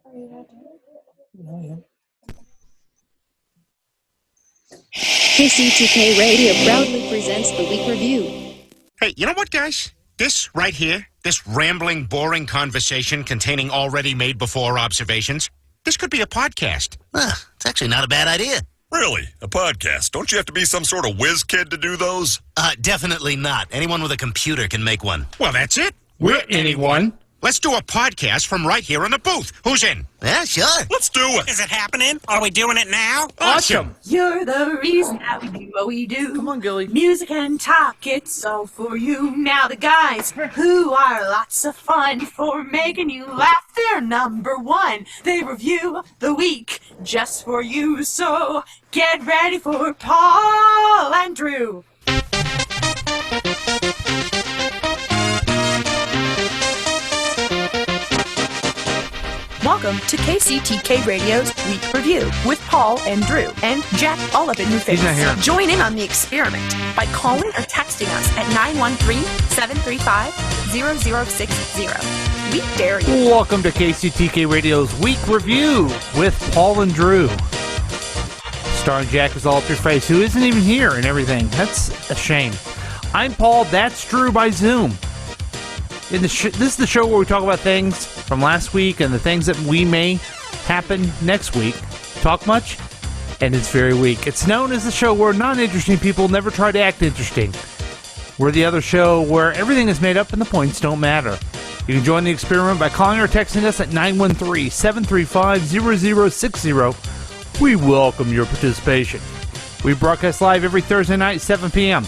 Oh, yeah. KCTK Radio proudly presents the Week Review. Hey, you know what, guys? This right here, this rambling, boring conversation containing already made-before observations, this could be a podcast. It's actually not a bad idea. Really? A podcast? Don't you have to be some sort of whiz kid to do those? Definitely not. Anyone with a computer can make one. Well, that's it. We're anyone. Let's do a podcast from right here in the booth. Who's in? Yeah, sure. Let's do it. Is it happening? Are we doing it now? Awesome. You're the reason that we do what we do. Come on, Gilly. Music and talk, it's all for you. Now the guys who are lots of fun for making you laugh, they're number one. They review the week just for you. So get ready for Paul and Drew. Welcome to KCTK Radio's Week Review with Paul and Drew and Jack all up in your face. He's not here. Join in on the experiment by calling or texting us at 913-735-0060. We dare you. Welcome to KCTK Radio's Week Review with Paul and Drew. Starring Jack is all up your face, who isn't even here and everything. That's a shame. I'm Paul, that's Drew by Zoom. This is the show where we talk about things from last week and the things that we may happen next week. Talk much? And it's very weak. It's known as the show where non-interesting people never try to act interesting. We're the other show where everything is made up and the points don't matter. You can join the experiment by calling or texting us at 913-735-0060. We welcome your participation. We broadcast live every Thursday night, 7 p.m.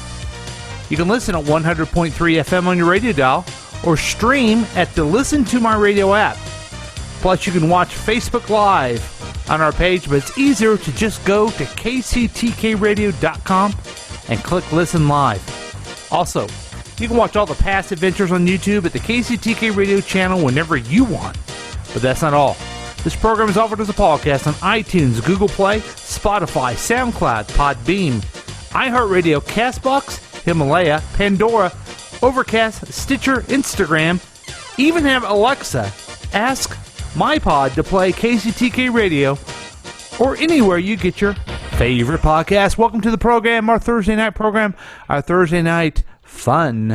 You can listen at 100.3 FM on your radio dial, or stream at the Listen to My Radio app. Plus, you can watch Facebook Live on our page, but it's easier to just go to kctkradio.com and click Listen Live. Also, you can watch all the past adventures on YouTube at the KCTK Radio channel whenever you want. But that's not all. This program is offered as a podcast on iTunes, Google Play, Spotify, SoundCloud, Podbean, iHeartRadio, CastBox, Himalaya, Pandora, Overcast, Stitcher, Instagram, even have Alexa ask my pod to play KCTK Radio or anywhere you get your favorite podcast. Welcome to the program, our Thursday night program, our Thursday night fun.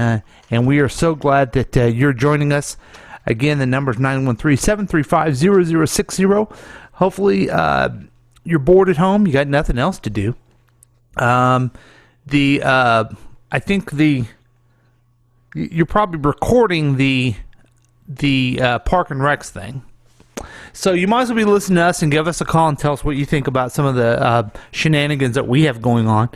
And we are so glad that you're joining us. Again, the number is 913-735-0060. Hopefully, you're bored at home. You got nothing else to do. I think you're probably recording the Park and Recs thing. So you might as well be listening to us and give us a call and tell us what you think about some of the shenanigans that we have going on.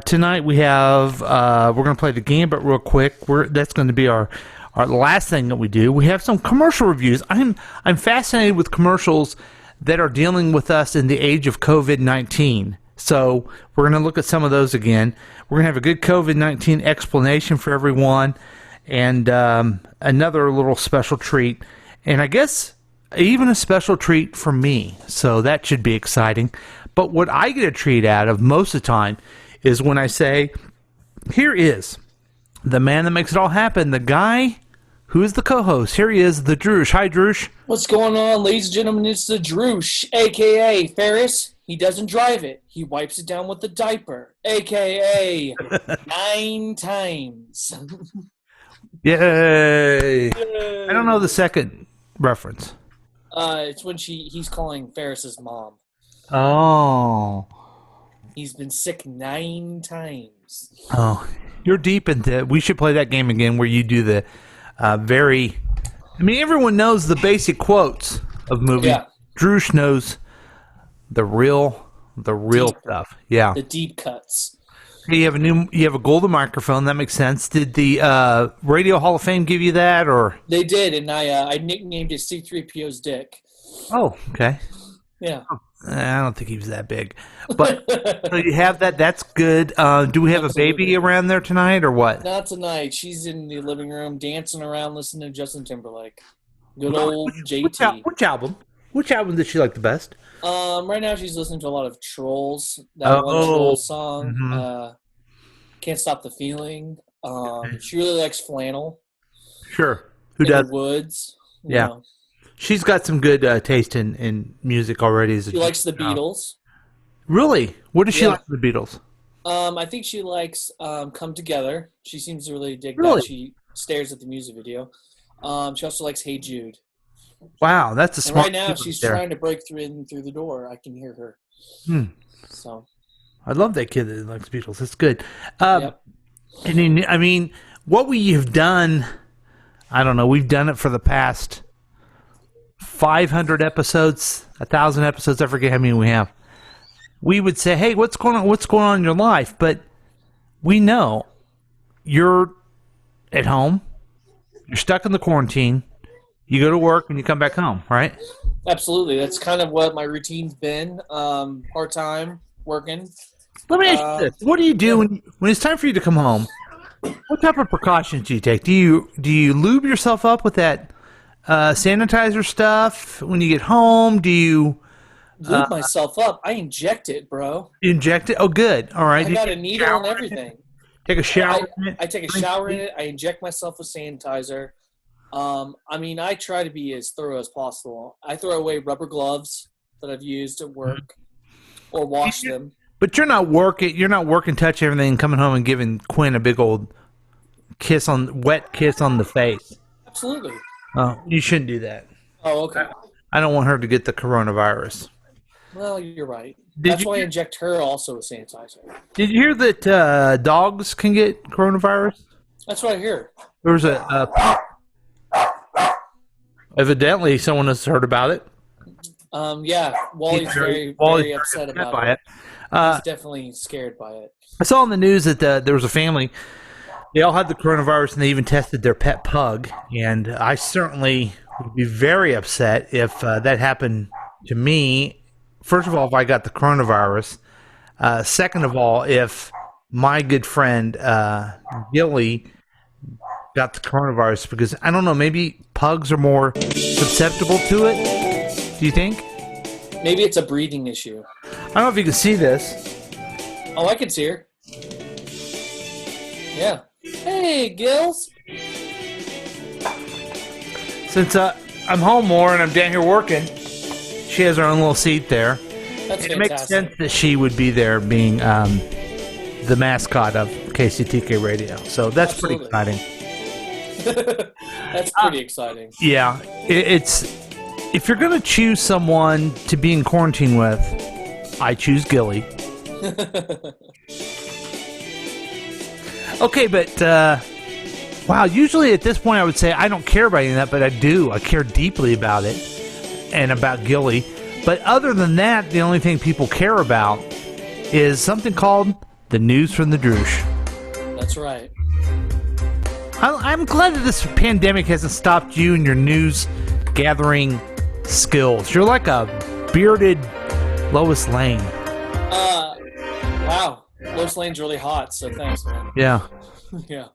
Tonight we have, we're going to play the Gambit real quick. That's going to be our last thing that we do. We have some commercial reviews. I'm fascinated with commercials that are dealing with us in the age of COVID-19. So we're going to look at some of those again. We're going to have a good COVID-19 explanation for everyone and another little special treat. And I guess even a special treat for me. So that should be exciting. But what I get a treat out of most of the time is when I say, here is the man that makes it all happen, the guy who is the co-host. Here he is, the Droosh. Hi, Droosh. What's going on, ladies and gentlemen? It's the Droosh, a.k.a. Ferris. He doesn't drive it. He wipes it down with the diaper, a.k.a. 9 times. Yay! I don't know the second reference. It's when he's calling Ferris's mom. Oh. He's been sick 9 times. Oh. You're deep into... We should play that game again where you do the very... I mean, everyone knows the basic quotes of movies. Yeah. Droosh knows the real stuff. Yeah. The deep cuts. You have a golden microphone. That makes sense. Did the Radio Hall of Fame give you that, or? They did, and I nicknamed it C-3PO's dick. Oh, okay. Yeah. I don't think he was that big, but so you have that. That's good. Do we have a baby around there tonight, or what? Not tonight. She's in the living room dancing around, listening to Justin Timberlake. Good old JT. Which album? Which album did she like the best? Right now she's listening to a lot of Trolls. That one Troll song. Mm-hmm. Can't Stop the Feeling. She really likes Flannel. Sure. Who does? Woods. Yeah. Know. She's got some good taste in music already. She likes the Beatles. Really? What does she like from the Beatles? I think she likes Come Together. She seems to really dig Really? that. She stares at the music video. She also likes Hey Jude. Wow, that's a And smart. right now, kid she's there. trying to break through the door. I can hear her. So I love that kid that likes Beatles. That's good. Yep. And then, I mean, what we have done, I don't know. We've done it for the past 500 episodes, 1,000 episodes. I forget how many we have. We would say, "Hey, what's going on? What's going on in your life?" But we know you're at home. You're stuck in the quarantine. You go to work and you come back home, right? Absolutely. That's kind of what my routine's been. Part-time, working. Let me ask you this: what do you do when it's time for you to come home? What type of precautions do you take? Do you lube yourself up with that sanitizer stuff when you get home? Do you Lube myself up. I inject it, bro. inject it? Oh, good. All right. I got a needle and everything. Take a shower. in it? I take a shower in it. I inject myself with sanitizer. I mean, I try to be as thorough as possible. I throw away rubber gloves that I've used at work or wash them. But you're not working, touch everything, coming home and giving Quinn a big old wet kiss on the face. Absolutely. Oh, you shouldn't do that. Oh, okay. I don't want her to get the coronavirus. Well, you're right. That's why I inject her also with sanitizer. Did you hear that dogs can get coronavirus? That's what I hear. There was evidently someone has heard about it. Yeah, Wally's very upset about it. He's definitely scared by it. I saw on the news that there was a family. They all had the coronavirus, and they even tested their pet pug. And I certainly would be very upset if that happened to me. First of all, if I got the coronavirus. Second of all, if my good friend Gilly got the coronavirus, because I don't know, maybe pugs are more susceptible to it. Do you think? Maybe it's a breathing issue. I don't know if you can see this. Oh, I can see her. Yeah. Hey, Gills. Since I'm home more and I'm down here working, she has her own little seat there. That's It fantastic. makes sense that she would be there being the mascot of KCTK Radio. So that's pretty Absolutely. exciting. That's pretty exciting. Yeah. It's if you're going to choose someone to be in quarantine with, I choose Gilly. Okay, but wow, usually at this point I would say I don't care about any of that, but I do. I care deeply about it and about Gilly. But other than that, the only thing people care about is something called the news from the Droosh. That's right. I'm glad that this pandemic hasn't stopped you and your news gathering skills. You're like a bearded Lois Lane. Wow. Lois Lane's really hot, so thanks, man. Yeah. Yeah.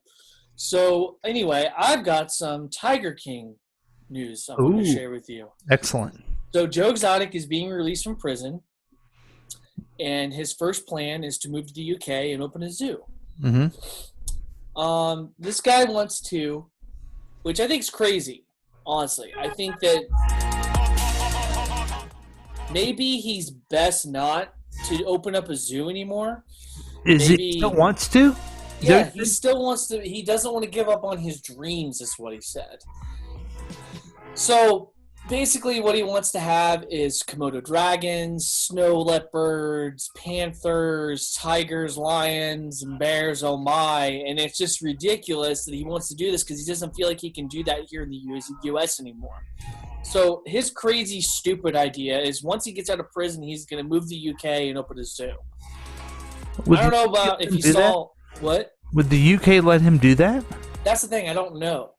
So, anyway, I've got some Tiger King news I'm going to share with you. Excellent. So, Joe Exotic is being released from prison, and his first plan is to move to the UK and open a zoo. Mm-hmm. This guy wants to, which I think is crazy, honestly. I think that maybe he's best not to open up a zoo anymore. Is Maybe- he still wants to? Yeah, he still wants to. He doesn't want to give up on his dreams, is what he said. So basically, what he wants to have is Komodo dragons, snow leopards, panthers, tigers, lions, and bears. Oh my! And it's just ridiculous that he wants to do this because he doesn't feel like he can do that here in the U.S. anymore. So his crazy, stupid idea is once he gets out of prison, he's going to move to the U.K. and open a zoo. I don't know about if you saw what. Would the UK let him do that? That's the thing. I don't know.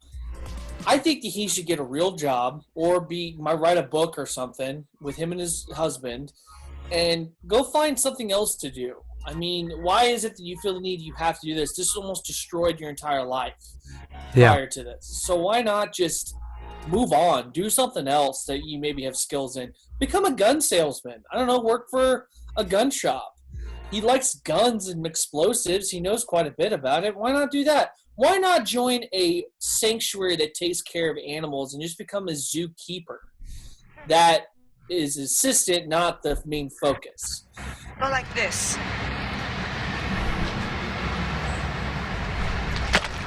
I think that he should get a real job or write a book or something with him and his husband and go find something else to do. I mean, why is it that you feel the need you have to do this? This almost destroyed your entire life prior to this. So why not just move on, do something else that you maybe have skills in? Become a gun salesman. I don't know, work for a gun shop. He likes guns and explosives. He knows quite a bit about it. Why not do that? Why not join a sanctuary that takes care of animals and just become a zookeeper? that is assistant, not the main focus. Go like this.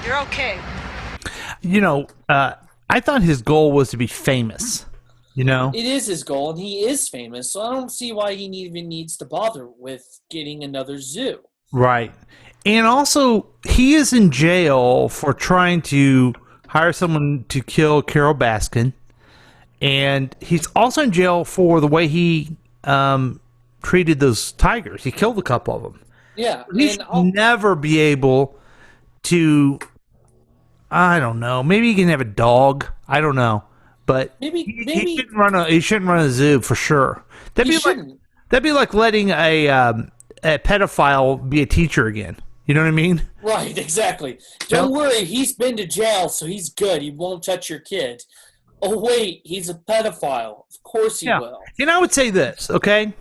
You're okay. I thought his goal was to be famous. It is his goal, and he is famous, so I don't see why he even needs to bother with getting another zoo. Right. And also, he is in jail for trying to hire someone to kill Carol Baskin. And he's also in jail for the way he treated those tigers. He killed a couple of them. Yeah. He should never be able to, I don't know, maybe he can have a dog. I don't know. But maybe he shouldn't run a zoo for sure. That'd be like letting a pedophile be a teacher again. You know what I mean? Right, exactly. Don't worry, he's been to jail, so he's good. He won't touch your kid. Oh wait, he's a pedophile. Of course he will. And I would say this, okay?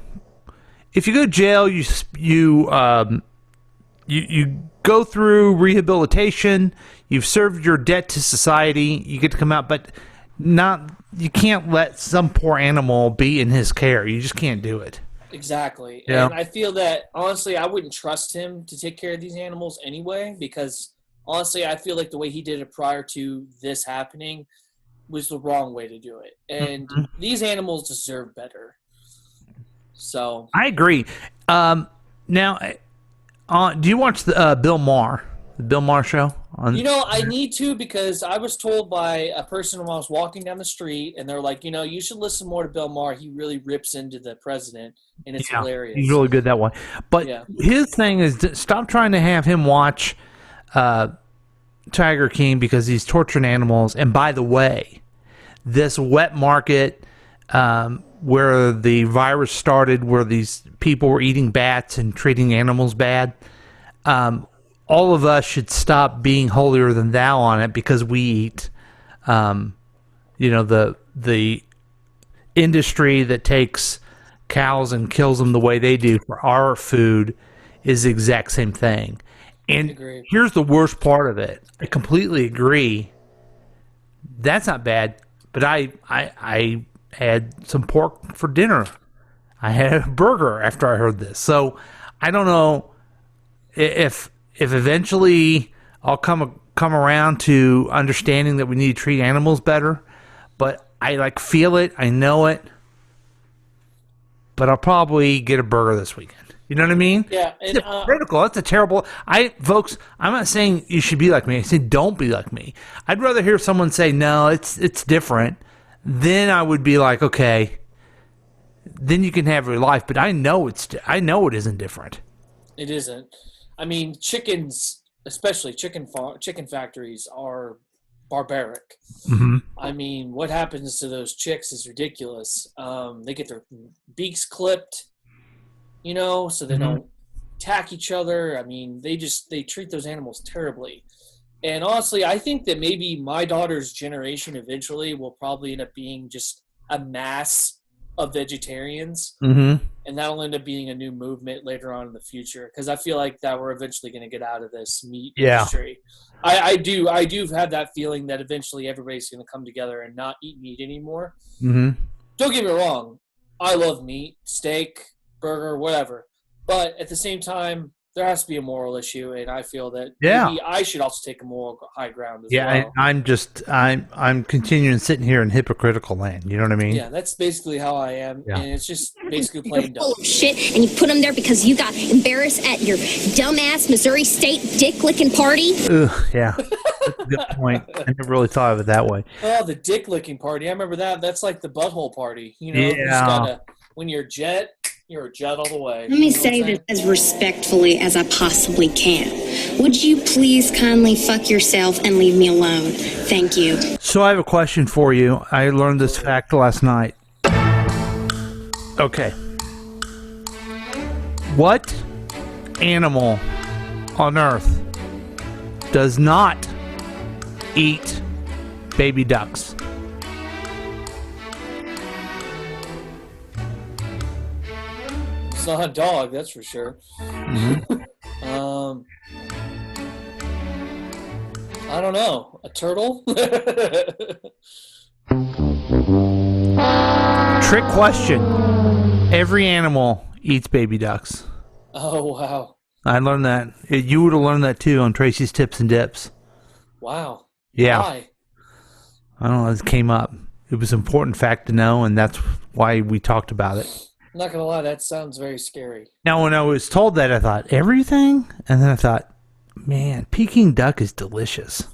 If you go to jail, you go through rehabilitation. You've served your debt to society. You get to come out, but you can't let some poor animal be in his care. You just can't do it. Exactly. Yeah. And I feel that, honestly, I wouldn't trust him to take care of these animals anyway, because, honestly, I feel like the way he did it prior to this happening was the wrong way to do it. And these animals deserve better. So I agree. Now, do you watch the Bill Maher show? I need to, because I was told by a person when I was walking down the street, and they're like, you should listen more to Bill Maher. He really rips into the president, and it's hilarious. He's really good that way. But his thing is, stop trying to have him watch Tiger King because he's torturing animals. And by the way, this wet market where the virus started, where these people were eating bats and treating animals bad, all of us should stop being holier than thou on it because we eat, the industry that takes cows and kills them the way they do for our food is the exact same thing. And here's the worst part of it. I completely agree. That's not bad, but I had some pork for dinner. I had a burger after I heard this. So I don't know if eventually I'll come around to understanding that we need to treat animals better, but I feel it, I know it, but I'll probably get a burger this weekend. You know what I mean? Yeah. And, it's critical. That's a terrible. Folks, I'm not saying you should be like me. I say don't be like me. I'd rather hear someone say no, it's different. Then I would be like, okay, then you can have your life. But I know it isn't different. It isn't. I mean, chickens, especially chicken factories, are barbaric. Mm-hmm. I mean, what happens to those chicks is ridiculous. They get their beaks clipped, so they don't attack each other. I mean, they treat those animals terribly. And honestly, I think that maybe my daughter's generation eventually will probably end up being just a mass of vegetarians, and that'll end up being a new movement later on in the future, because I feel like that we're eventually going to get out of this meat industry. I do have that feeling that eventually everybody's going to come together and not eat meat anymore. Don't get me wrong, I love meat, steak, burger, whatever, but at the same time, there has to be a moral issue, and I feel that maybe I should also take a moral high ground as well. I'm continuing sitting here in hypocritical land. You know what I mean? Yeah, that's basically how I am, and it's just basically plain dumb. Full of shit, and you put them there because you got embarrassed at your dumbass Missouri State dick-licking party? Ugh, yeah. That's a good point. I never really thought of it that way. Oh, the dick-licking party. I remember that. That's like the butthole party. You just gotta, when you're a jet all the way. Let me say this as respectfully as I possibly can. Would you please kindly fuck yourself and leave me alone? Thank you. So I have a question for you. I learned this fact last night. Okay. What animal on Earth does not eat baby ducks? It's not a dog, that's for sure. I don't know. A turtle? Trick question. Every animal eats baby ducks. Oh, wow. I learned that. You would have learned that too on Tracy's Tips and Dips. Wow. Yeah. Why? I don't know. It came up. It was an important fact to know, and that's why we talked about it. I'm not going to lie, that sounds very scary. Now, when I was told that, I thought, everything? And then I thought, man, Peking duck is delicious.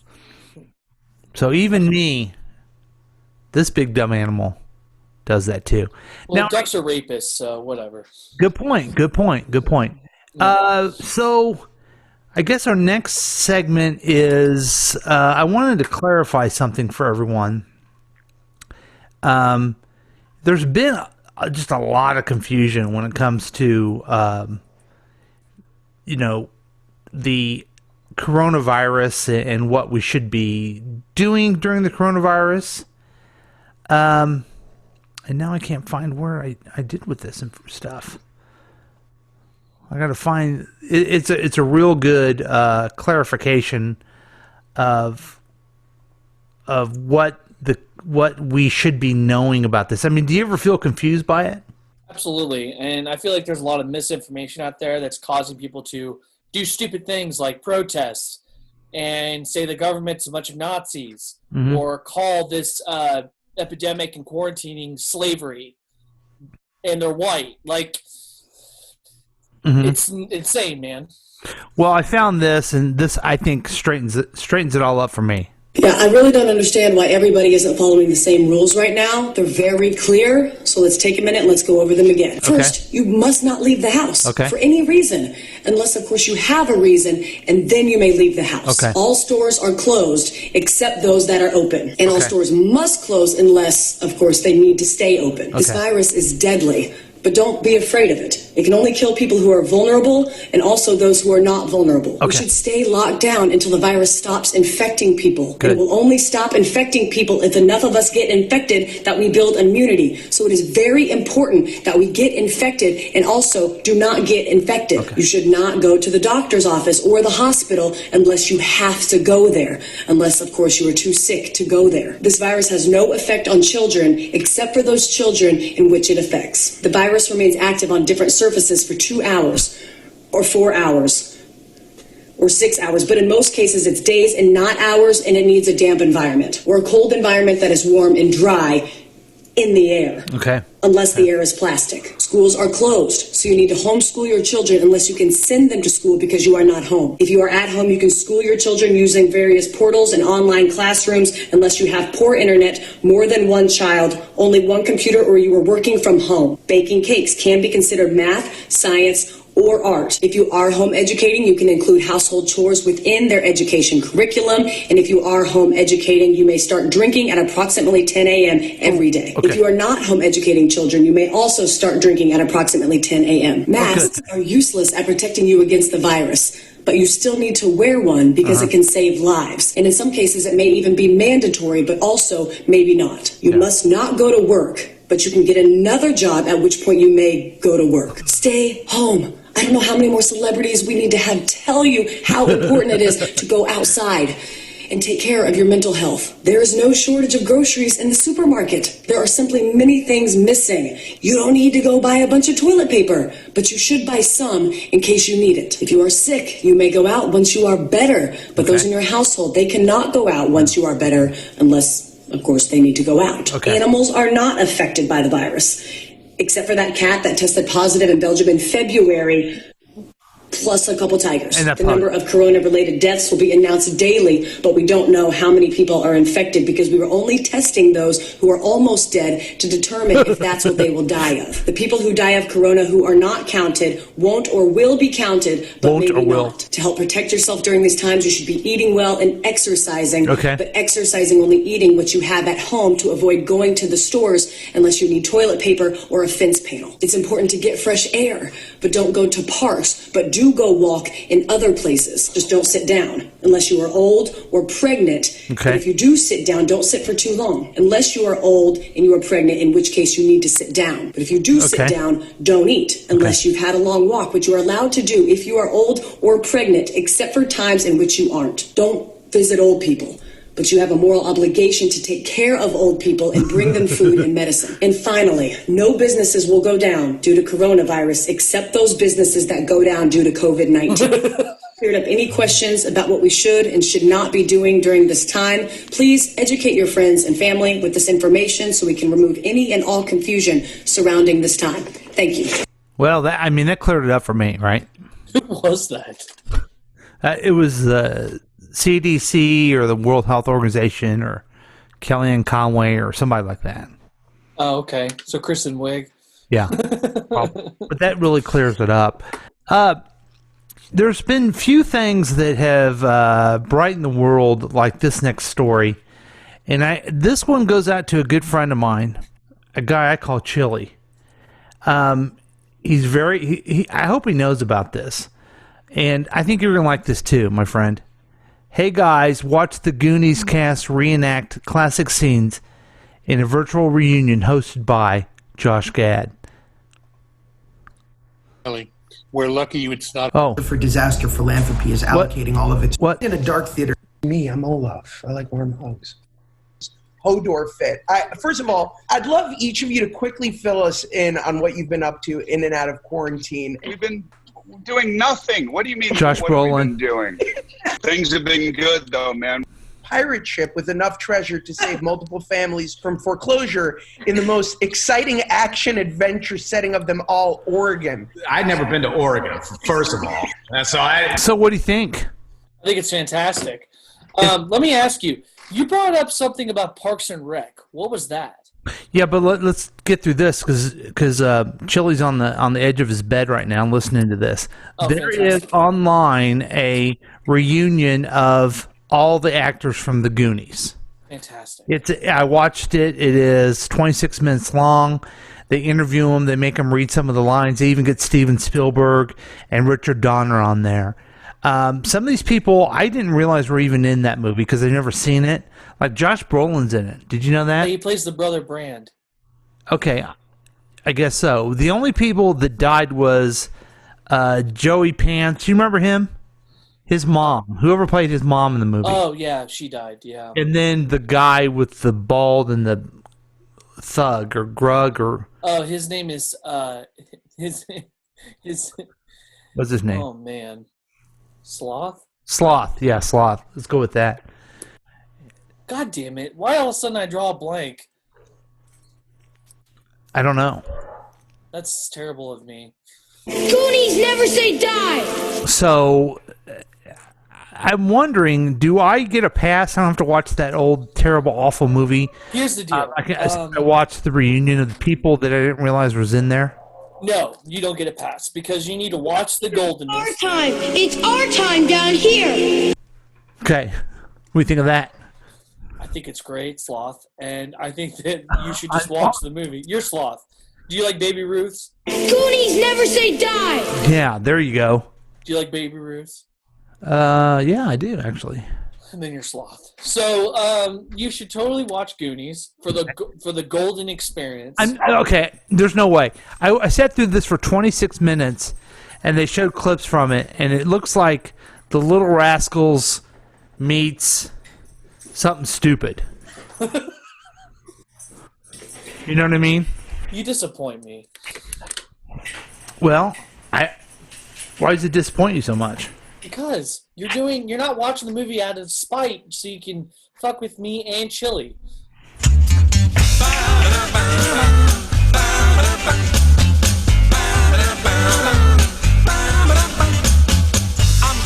So even me, this big dumb animal, does that too. Well, now, ducks are rapists, so whatever. Good point. So I guess our next segment is I wanted to clarify something for everyone. There's been just a lot of confusion when it comes to, the coronavirus and what we should be doing during the coronavirus. And now I can't find where I did with this stuff. I got to find it's a real good clarification of what we should be knowing about this. I mean, do you ever feel confused by it? Absolutely. And I feel like there's a lot of misinformation out there that's causing people to do stupid things like protests and say the government's a bunch of Nazis, or call this epidemic and quarantining slavery, and they're white. Like, it's insane, man. Well, I found this, and this I think straightens it all up for me. Yeah, I really don't understand why everybody isn't following the same rules right now. They're very clear, so let's take a minute and let's go over them again. First, you must not leave the house for any reason, unless, of course, you have a reason, and then you may leave the house. All stores are closed except those that are open, and all stores must close unless, of course, they need to stay open. This virus is deadly, but don't be afraid of it. It can only kill people who are vulnerable and also those who are not vulnerable. We should stay locked down until the virus stops infecting people. It will only stop infecting people if enough of us get infected that we build immunity. So it is very important that we get infected and also do not get infected. You should not go to the doctor's office or the hospital unless you have to go there. Unless, of course, you are too sick to go there. This virus has no effect on children except for those children in which it affects. The virus remains active on different surfaces for 2 hours or 4 hours or 6 hours, but in most cases it's days and not hours, and it needs a damp environment or a cold environment that is warm and dry in the air. Unless the air is plastic. Schools are closed, so you need to homeschool your children unless you can send them to school because you are not home. If you are at home, you can school your children using various portals and online classrooms unless you have poor internet, more than one child, only one computer, or you are working from home. Baking cakes can be considered math, science, or art. If you are home educating, you can include household chores within their education curriculum. And if you are home educating, you may start drinking at approximately 10 a.m. every day. If you are not home educating children, you may also start drinking at approximately 10 a.m. Masks are useless at protecting you against the virus, but you still need to wear one because it can save lives. And in some cases, it may even be mandatory, but also maybe not. You must not go to work, but you can get another job, at which point you may go to work. Stay home. I don't know how many more celebrities we need to have tell you how important it is to go outside and take care of your mental health. There is no shortage of groceries in the supermarket. There are simply many things missing. You don't need to go buy a bunch of toilet paper, but you should buy some in case you need it. If you are sick, you may go out once you are better, but those in your household, they cannot go out once you are better unless, of course, they need to go out. Animals are not affected by the virus, except for that cat that tested positive in Belgium in February, plus a couple tigers. The number of corona-related deaths will be announced daily, but we don't know how many people are infected because we were only testing those who are almost dead to determine if that's what they will die of. The people who die of corona who are not counted won't or will be counted, but maybe not. To help protect yourself during these times, you should be eating well and exercising, but exercising only eating what you have at home to avoid going to the stores unless you need toilet paper or a fence panel. It's important to get fresh air, but don't go to parks, but do go walk in other places. Just don't sit down unless you are old or pregnant. And if you do sit down, don't sit for too long. Unless you are old and you are pregnant, in which case you need to sit down. But if you do sit down, don't eat unless you've had a long walk, which you are allowed to do if you are old or pregnant, except for times in which you aren't. Don't visit old people. but you have a moral obligation to take care of old people and bring them food and medicine. And finally, no businesses will go down due to coronavirus except those businesses that go down due to COVID-19. Cleared up any questions about what we should and should not be doing during this time. Please educate your friends and family with this information so we can remove any and all confusion surrounding this time. Thank you. Well, that cleared it up for me, right? Who was that? It was the CDC or the World Health Organization or Kellyanne Conway or somebody like that. Oh, okay. So Kristen Wiig. Yeah. But that really clears it up. There's been few things that have brightened the world like this next story. And this one goes out to a good friend of mine, a guy I call Chili. He's very... I hope he knows about this. And I think you're going to like this too, my friend. Hey guys, watch the Goonies cast reenact classic scenes in a virtual reunion hosted by Josh Gad. We're lucky it's not. For Disaster Philanthropy is allocating all of its... What? In a dark theater. Me, I'm Olaf. I like warm hugs. Hodor fit. First of all, I'd love each of you to quickly fill us in on what you've been up to in and out of quarantine. We've been doing nothing. What do you mean? Josh what have we Brolin. been doing? Things have been good though, man. Pirate ship with enough treasure to save multiple families from foreclosure in the most exciting action-adventure setting of them all, Oregon. I'd never been to Oregon, first of all. So what do you think? I think it's fantastic. Let me ask you. You brought up something about Parks and Rec. What was that? Yeah, but let's get through this because Chili's on the edge of his bed right now listening to this. There is online a reunion of all the actors from the Goonies. Fantastic. I watched it. It is 26 minutes long. They interview them. They make them read some of the lines. They even get Steven Spielberg and Richard Donner on there. Some of these people I didn't realize were even in that movie because I've never seen it. Like Josh Brolin's in it. Did you know that? Yeah, he plays the brother Brand. Okay, I guess so. The only people that died was Joey Pants. You remember him? His mom. Whoever played his mom in the movie. Oh, yeah, she died, yeah. And then the guy with the bald and the thug or grug or... Oh, his name is... his What's his name? Oh, man. Sloth? Sloth. Yeah, Sloth. Let's go with that. God damn it. Why all of a sudden I draw a blank? I don't know. That's terrible of me. Goonies never say die! So, I'm wondering, do I get a pass? I don't have to watch that old, terrible, awful movie. Here's the deal. I watched the reunion of the people that I didn't realize was in there. No, you don't get a pass because you need to watch the Golden. Our time! It's our time down here! Okay. What do you think of that? I think it's great, Sloth, and I think that you should just watch the movie. You're Sloth. Do you like Baby Ruths? Goonies never say die! Yeah, there you go. Do you like Baby Ruths? Yeah, I do, actually. And then you're Sloth. So, you should totally watch Goonies for the golden experience. Okay, there's no way. I sat through this for 26 minutes, and they showed clips from it, and it looks like The Little Rascals meets something stupid. You know what I mean? You disappoint me. Well, why does it disappoint you so much? Because you're not watching the movie out of spite so you can fuck with me and Chili. I'm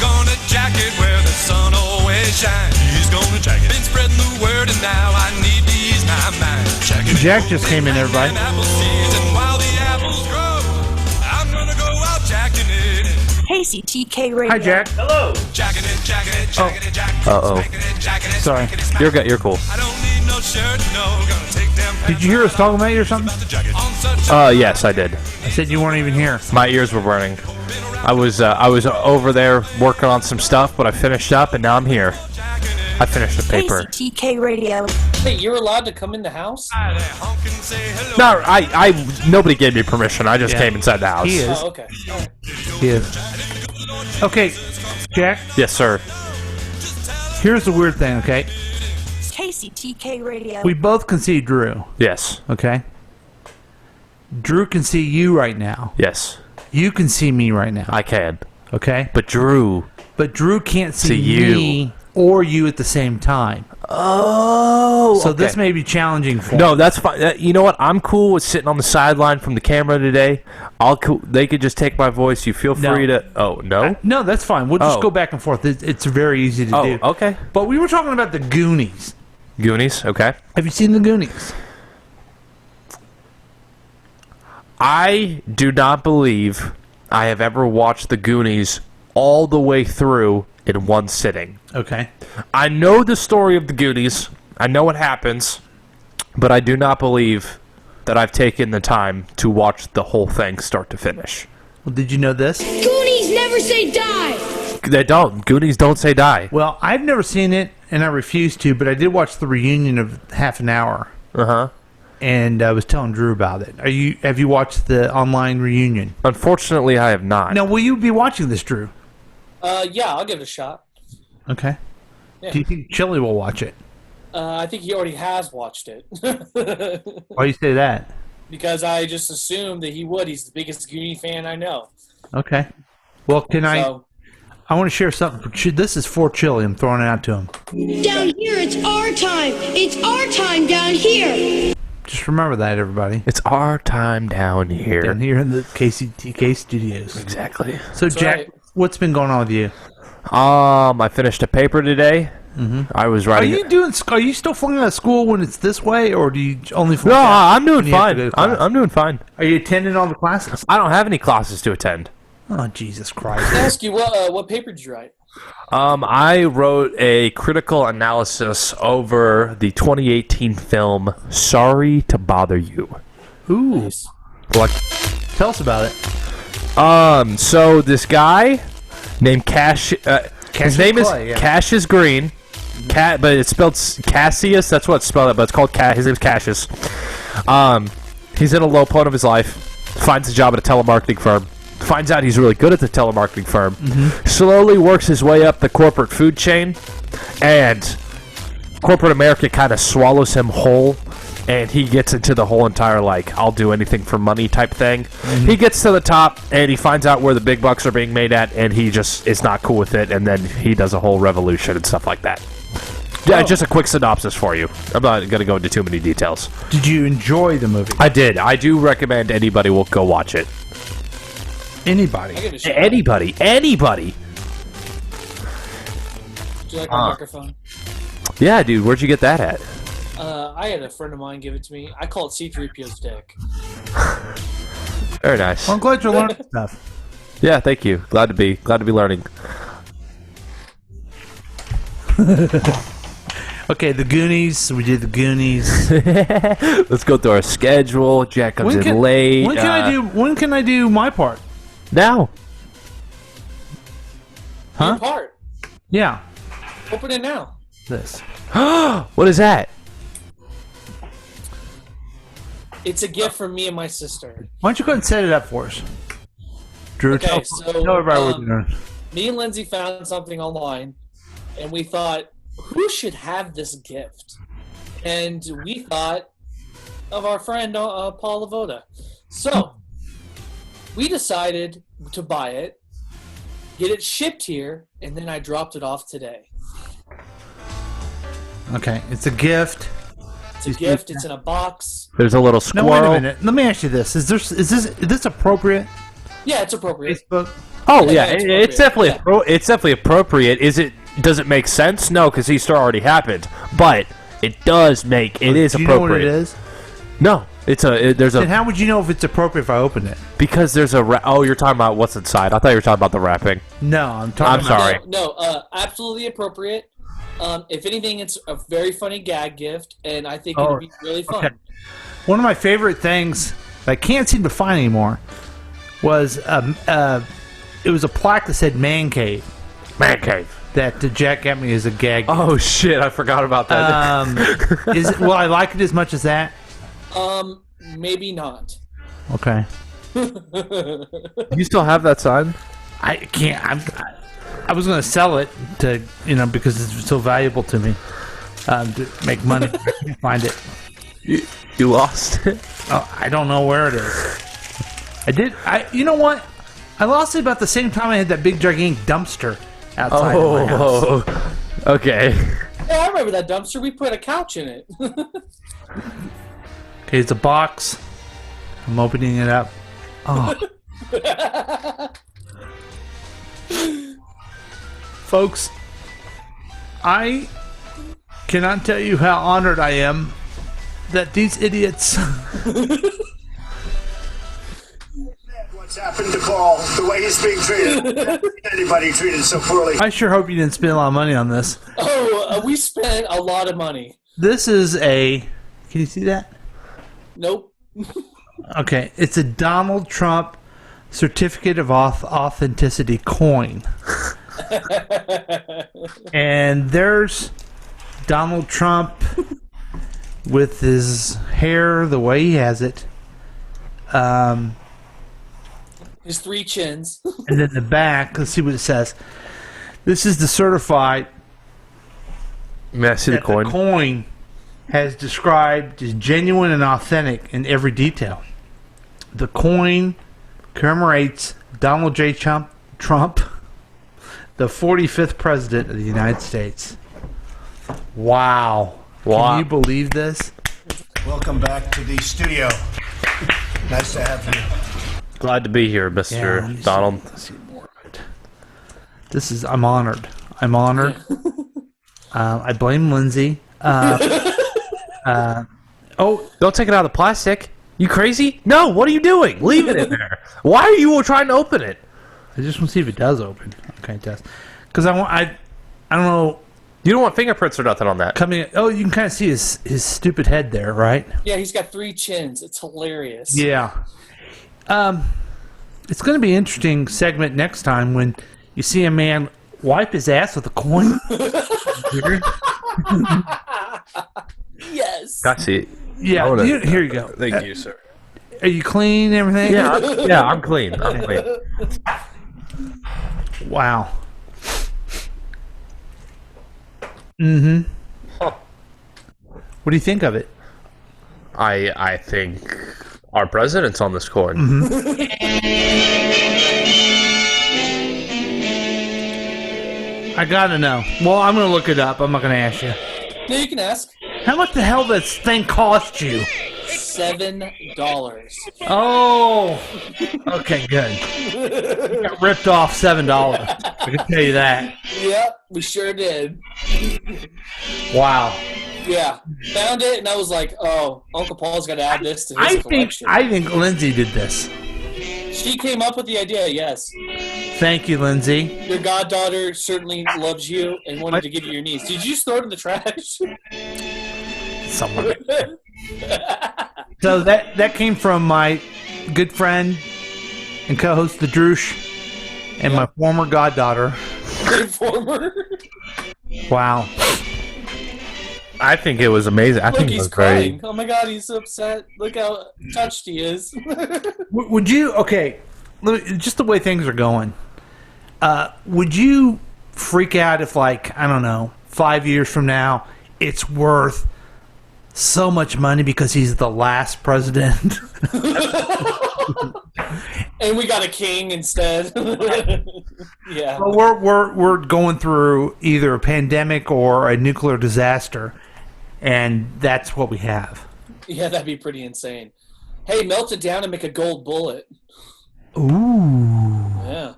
gonna jack it where the sun always shines. He's gonna jack it. Been spreading the word and now I need to ease my mind. Jack just came in, everybody. Apple season while the apples grow. I'm gonna go out jacking it. Casey, TK Radio. Hi, Jack. Hello. Jacking it, jacking it, jacking it, jacking it. Uh-oh. Sorry. You're cool. I don't need no shirt, no. Gonna take them. Did you hear us talking about you or something? Yes, I did. I said you weren't even here. My ears were burning. I was over there working on some stuff, but I finished up, and now I'm here. I finished the paper. Casey, TK Radio. Hey, you're allowed to come in the house? No, nobody gave me permission. I just came inside the house. He is. Oh, okay. He is. Okay, Jack. Yes, sir. Here's the weird thing, okay? KCTK Radio. We both can see Drew. Yes. Okay. Drew can see you right now. Yes. You can see me right now. I can. Okay. But Drew can't see you. me or you at the same time. Oh. So okay. this may be challenging for No, that's fine. You know what? I'm cool with sitting on the sideline from the camera today. They could just take my voice. You feel free to. Oh no. No, that's fine. We'll just go back and forth. It's very easy to do. Okay. But we were talking about the Goonies. Goonies. Okay. Have you seen the Goonies? I do not believe I have ever watched the Goonies all the way through in one sitting. Okay. I know the story of the Goonies. I know what happens, but I do not believe that I've taken the time to watch the whole thing start to finish. Well, did you know this? Goonies never say die! They don't. Goonies don't say die. Well, I've never seen it, and I refuse to, but I did watch the reunion of half an hour. Uh-huh. And I was telling Drew about it. Have you watched the online reunion? Unfortunately, I have not. Now, will you be watching this, Drew? Yeah, I'll give it a shot. Okay. Yeah. Do you think Chili will watch it? I think he already has watched it. Why do you say that? Because I just assumed that he would. He's the biggest Goonie fan I know. Okay. Well, I want to share something. This is for Chili. I'm throwing it out to him. Down here, it's our time. It's our time down here. Just remember that, everybody. It's our time down here. Down here in the KCTK studios. Exactly. So, That's Jack, right. what's been going on with you? I finished a paper today. Mm-hmm. I was writing. Are you still flinging out of school when it's this way, or do you only? No, I'm doing fine. I'm doing fine. Are you attending all the classes? I don't have any classes to attend. Oh, Jesus Christ! Can I ask you what paper did you write? I wrote a critical analysis over the 2018 film "Sorry to Bother You." Ooh, Nice. What? Tell us about it. So this guy named Cash. His name Clay, is Cassius Green. But it's spelled Cassius. That's what it's spelled. But it's called His name's Cassius. He's in a low point of his life. Finds a job at a telemarketing firm. Finds out he's really good at the telemarketing firm. Mm-hmm. Slowly works his way up the corporate food chain, and corporate America kind of swallows him whole. And he gets into the whole entire, I'll do anything for money type thing. Mm-hmm. He gets to the top, and he finds out where the big bucks are being made at, and he just is not cool with it, and then he does a whole revolution and stuff like that. Yeah, just a quick synopsis for you. I'm not going to go into too many details. Did you enjoy the movie? I did. I do recommend anybody will go watch it. Anybody. Anybody. Do you like my microphone? Yeah, dude. Where'd you get that at? I had a friend of mine give it to me. I call it C-3PO's dick. Very nice. Well, I'm glad you're learning stuff. Yeah, thank you. Glad to be learning. Okay, the Goonies. We did the Goonies. Let's go through our schedule. Jack comes in late. When can I do my part? Now. Huh? Your part. Yeah. Open it now. This. What is that? It's a gift from me and my sister. Why don't you go ahead and set it up for us? Drew, Okay, tell everybody what you're doing. Me and Lindsay found something online, and we thought, who should have this gift? And we thought of our friend Paul Lavoda. So we decided to buy it, get it shipped here, and then I dropped it off today. Okay, it's a gift. It's a gift. It's in a box. There's a little squirrel. Now, wait a minute. Let me ask you this: is this appropriate? Yeah, it's appropriate. Facebook. Oh yeah, it's definitely appropriate. Does it make sense? No, because Easter already happened. But it does make it is Do you appropriate. know what it is? No, there's a. Then how would you know if it's appropriate if I open it? Because there's a. Oh, you're talking about what's inside. I thought you were talking about the wrapping. No, I'm talking. I'm sorry. No, absolutely appropriate. If anything, it's a very funny gag gift, and I think it'll be really fun. Okay. One of my favorite things that I can't seem to find anymore was it was a plaque that said "Man Cave." Man Cave. That Jack got me as a gag. Oh shit! I forgot about that. Will I like it as much as that? Maybe not. Okay. You still have that sign? I can't. I was going to sell it to because it's so valuable to me. to make money. I can't find it. You lost it? Oh, I don't know where it is. You know what? I lost it about the same time I had that big gigantic dumpster outside of my house. Okay. Yeah, I remember that dumpster. We put a couch in it. Okay, it's a box. I'm opening it up. Oh. Folks, I cannot tell you how honored I am that these idiots... What's happened to Paul, the way he's being treated. Anybody treated so poorly. I sure hope you didn't spend a lot of money on this. Oh, we spent a lot of money. This is a... Can you see that? Nope. Okay, it's a Donald Trump Certificate of Authenticity coin. And there's Donald Trump with his hair the way he has it. His 3 chins. And then the back, let's see what it says. This is the certified. May I see the coin? The coin has described as genuine and authentic in every detail. The coin commemorates Donald J. Trump, the 45th President of the United States. Wow. Can you believe this? Welcome back to the studio. Nice to have you. Glad to be here, Mr. Donald. Let's see more of it. I'm honored. I'm honored. I blame Lindsay. Don't take it out of the plastic. You crazy? No, what are you doing? Leave it in there. Why are you trying to open it? I just want to see if it does open. Okay, it does. Because I don't know. You don't want fingerprints or nothing on that. You can kind of see his stupid head there, right? Yeah, he's got 3 chins. It's hilarious. Yeah. It's going to be an interesting segment next time when you see a man wipe his ass with a coin. Yes. I see it. Yeah, here you go. Thank you, sir. Are you clean and everything? Yeah, I'm clean. I'm clean. Wow. Mm-hmm. Huh. What do you think of it? I think our president's on this coin. I gotta know. Well, I'm gonna look it up. I'm not gonna ask you. No, you can ask. How much the hell does this thing cost you? $7. Oh, okay, good. You got ripped off $7. I can tell you that. Yep, we sure did. Wow. Yeah, found it, and I was like, "Oh, Uncle Paul's got to add this to his collection." I think Lindsay did this. She came up with the idea. Yes. Thank you, Lindsay. Your goddaughter certainly loves you and wanted to give you your niece. Did you just throw it in the trash? Someone. So that came from my good friend and co-host the Droosh and my former goddaughter. Former. Wow. I think it was amazing. I think it he's was crying. very. Oh my God, he's so upset. Look how touched he is. Would you? Okay, just the way things are going. Would you freak out if, like, I don't know, 5 years from now, it's worth so much money because he's the last president? And we got a king instead. Yeah. Well, we're going through either a pandemic or a nuclear disaster, and that's what we have. Yeah, that'd be pretty insane. Hey, melt it down and make a gold bullet. Ooh. Yeah.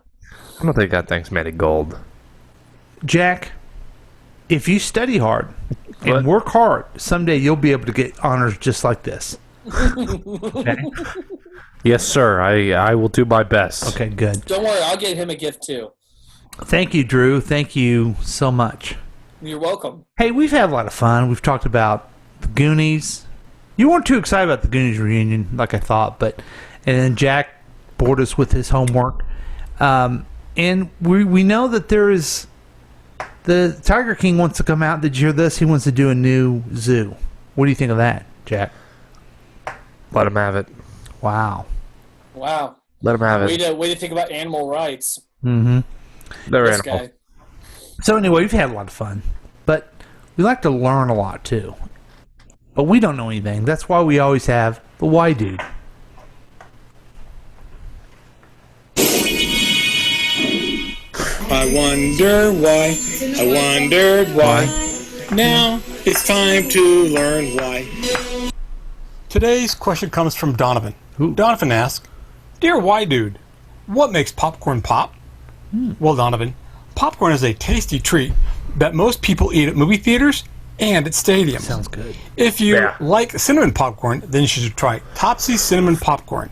I don't think that thing's made of gold. Jack, if you study hard and work hard, someday you'll be able to get honors just like this. Okay? Yes, sir. I will do my best. Okay, good. Don't worry, I'll get him a gift too. Thank you, Drew. Thank you so much. You're welcome. Hey, we've had a lot of fun. We've talked about the Goonies. You weren't too excited about the Goonies reunion like I thought, and then Jack bored us with his homework. And we know that there is... The Tiger King wants to come out. Did you hear this? He wants to do a new zoo. What do you think of that, Jack? Let him have it. Wow. Wow. Let him have it. Way to think about animal rights. Mm-hmm. They're This animals. guy. So anyway, we've had a lot of fun. But We like to learn a lot, too. But we don't know anything. That's why we always have the Why Dude. I wonder why. I wondered why. Now it's time to learn why. Today's question comes from Donovan. Donovan asks, Dear Why Dude, what makes popcorn pop? Well, Donovan, popcorn is a tasty treat that most people eat at movie theaters and at stadiums. Sounds good. If you like cinnamon popcorn, then you should try Topsy Cinnamon Popcorn.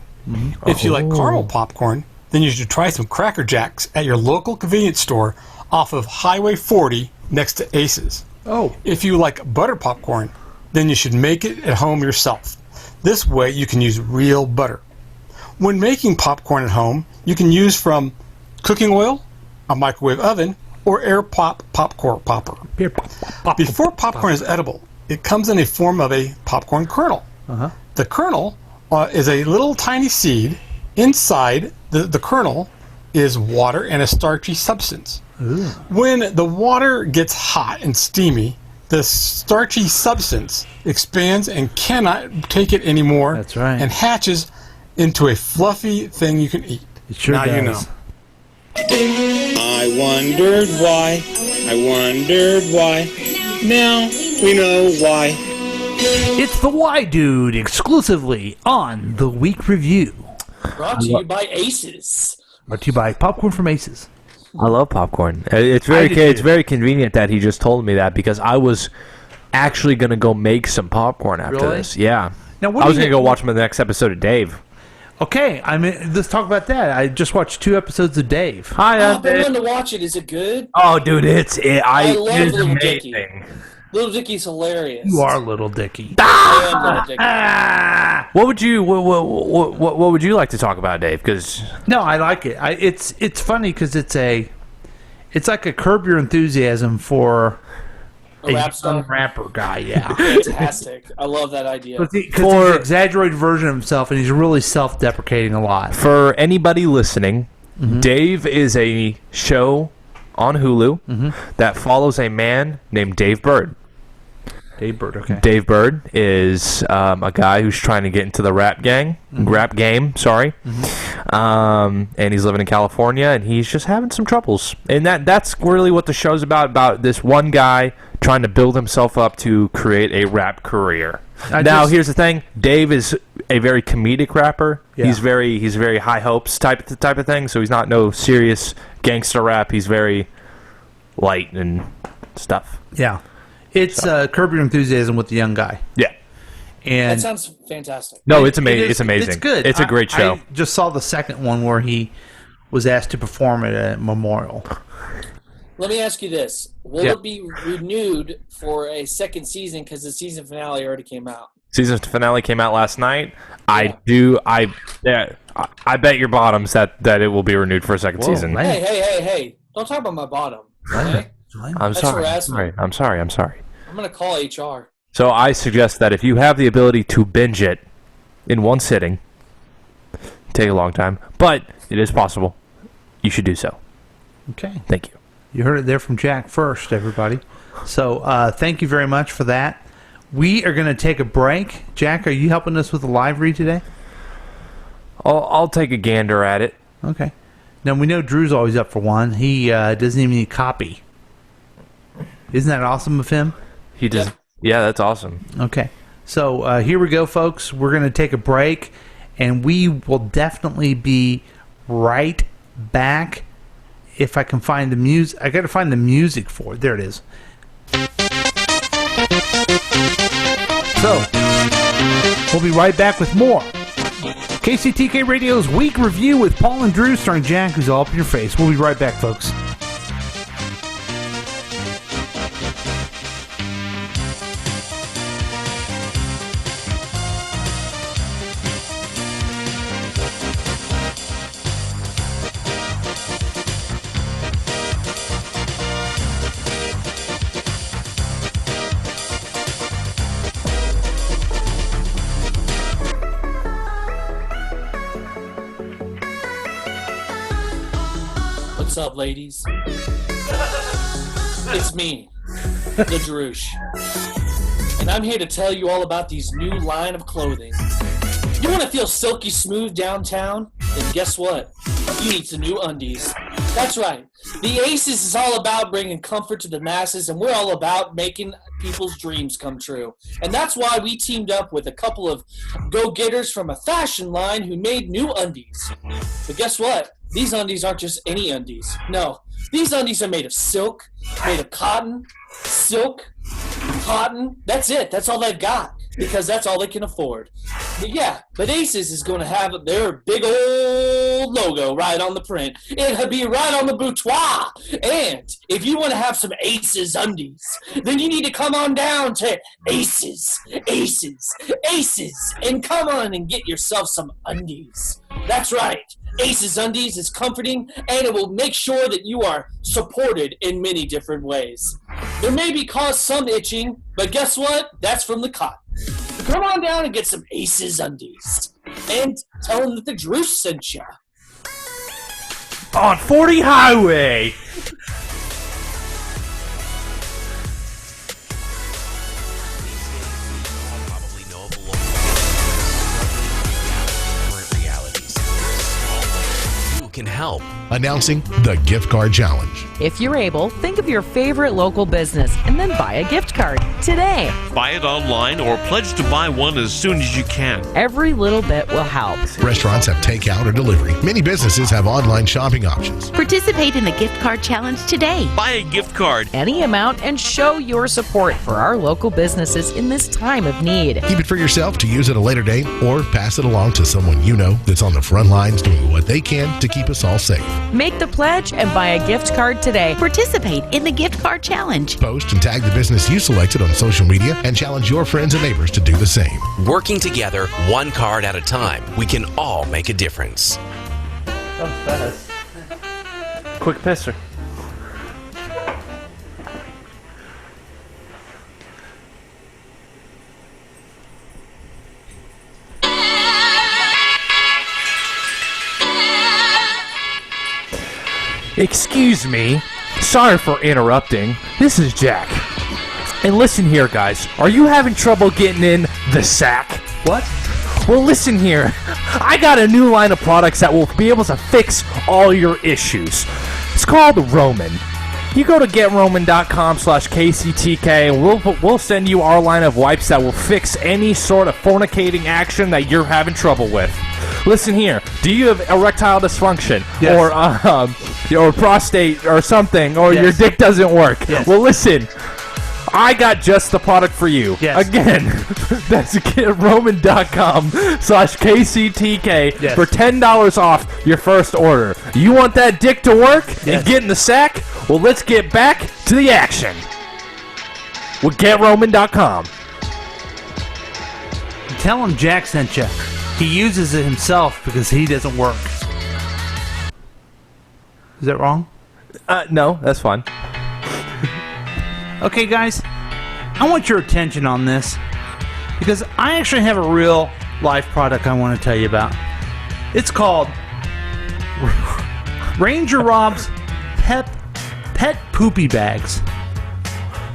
If you like caramel popcorn, then you should try some Cracker Jacks at your local convenience store off of Highway 40 next to Aces. If you like butter popcorn, then you should make it at home yourself. This way you can use real butter. When making popcorn at home, you can use from cooking oil, a microwave oven, or air pop popcorn popper. Before popcorn is edible, it comes in a form of a popcorn kernel. The kernel is a little tiny seed. Inside the kernel is water and a starchy substance. When the water gets hot and steamy, the starchy substance expands and cannot take it anymore. That's right. And hatches into a fluffy thing you can eat. It sure now does. you know. I wondered why. I wondered why. Now we know why. It's the Why Dude exclusively on The Week Review. Brought to you by Aces. Brought to you by Popcorn from Aces. I love popcorn. It's very convenient that he just told me that because I was actually going to go make some popcorn after Really? this. Yeah. Now, what I do was you going to get- go watch the next episode of Dave. Okay, let's talk about that. I just watched 2 episodes of Dave. Hi, I've been wanting to watch it. Is it good? Oh, dude, I love it's Little amazing. Dicky. Little Dicky's hilarious. You are Little Dicky. I am Little Dicky. What would you like to talk about, Dave? Because No, I like it. It's funny because it's like a Curb Your Enthusiasm for A rap young rapper guy. Yeah, Fantastic. I love that idea. because he's an exaggerated version of himself, and he's really self-deprecating a lot. for anybody listening, Dave is a show on Hulu that follows a man named Dave Burd. Dave Burd, okay. Dave Burd is a guy who's trying to get into the rap game, and he's living in California, and he's just having some troubles. And that's really what the show's about this one guy trying to build himself up to create a rap career. Here's the thing. Dave is a very comedic rapper. Yeah. He's very high hopes type of thing, so he's not no serious gangster rap. He's very light and stuff. Yeah, it's Curb Your Enthusiasm with the young guy. Yeah. And That sounds fantastic. No, it's amazing. It's amazing. It's good. It's a great show. I just saw the second one where he was asked to perform at a memorial. Let me ask you this. Will it be renewed for a second season because the season finale already came out? Season finale came out last night. I bet your bottoms that it will be renewed for a second season. Hey. Don't talk about my bottom. Okay? I'm That's sorry. harassment. I'm sorry. I'm going to call HR. So I suggest that if you have the ability to binge it in one sitting, take a long time, but it is possible, you should do so. Okay. Thank you. You heard it there from Jack first, everybody. So thank you very much for that. We are going to take a break. Jack, are you helping us with the live read today? I'll take a gander at it. Okay. Now, we know Drew's always up for one. He doesn't even need copy. Isn't that awesome of him? He does. Yeah, that's awesome. Okay. So here we go, folks. We're going to take a break, and we will definitely be right back. If I can find the music, I got to find the music for it. There it is. So, we'll be right back with more. KCTK Radio's Week Review with Paul and Drew, starring Jack, who's all up in your face. We'll be right back, folks. What's up, ladies? It's me, the Droosh. And I'm here to tell you all about these new line of clothing. You want to feel silky smooth downtown? Then guess what? You need some new undies. That's right. The Aces is all about bringing comfort to the masses, and we're all about making people's dreams come true. And that's why we teamed up with a couple of go-getters from a fashion line who made new undies. But guess what? These undies aren't just any undies. No, these undies are made of silk, made of cotton, silk, cotton. That's it. That's all they've got, because that's all they can afford. But Aces is going to have their big old logo right on the print. It'll be right on the boutoir. And if you want to have some Aces undies, then you need to come on down to Aces, and come on and get yourself some undies. That's right. Aces Undies is comforting, and it will make sure that you are supported in many different ways. There may be cause some itching, but guess what? That's from the cotton. So come on down and get some Aces Undies. And tell them that the Droosh sent ya. On 40 Highway! Can help. Announcing the Gift Card Challenge. If you're able, think of your favorite local business and then buy a gift card today. Buy it online or pledge to buy one as soon as you can. Every little bit will help. Restaurants have takeout or delivery. Many businesses have online shopping options. Participate in the Gift Card Challenge today. Buy a gift card. Any amount, and show your support for our local businesses in this time of need. Keep it for yourself to use at a later date, or pass it along to someone you know that's on the front lines doing what they can to keep us all safe. Make the pledge and buy a gift card today. Participate in the Gift Card Challenge. Post and tag the business you selected on social media and challenge your friends and neighbors to do the same. Working together, one card at a time, we can all make a difference. Oh, fast. Quick pisser. Excuse me. Sorry for interrupting. This is Jack. And listen here, guys. Are you having trouble getting in the sack? What? Well, listen here. I got a new line of products that will be able to fix all your issues. It's called Roman. You go to GetRoman.com/KCTK and we'll send you our line of wipes that will fix any sort of fornicating action that you're having trouble with. Listen here. Do you have erectile dysfunction? Yes. Or prostate or something, or Yes. your dick doesn't work? Yes. Well, listen. I got just the product for you. Yes. Again, that's GetRoman.com/KCTK Yes. for $10 off your first order. You want that dick to work and get in the sack? Well, let's get back to the action with GetRoman.com. Tell him Jack sent you. He uses it himself because he doesn't work. Is that wrong? No, that's fine. Okay, guys, I want your attention on this because I actually have a real life product I want to tell you about. It's called Ranger Rob's Pet Poopy Bags.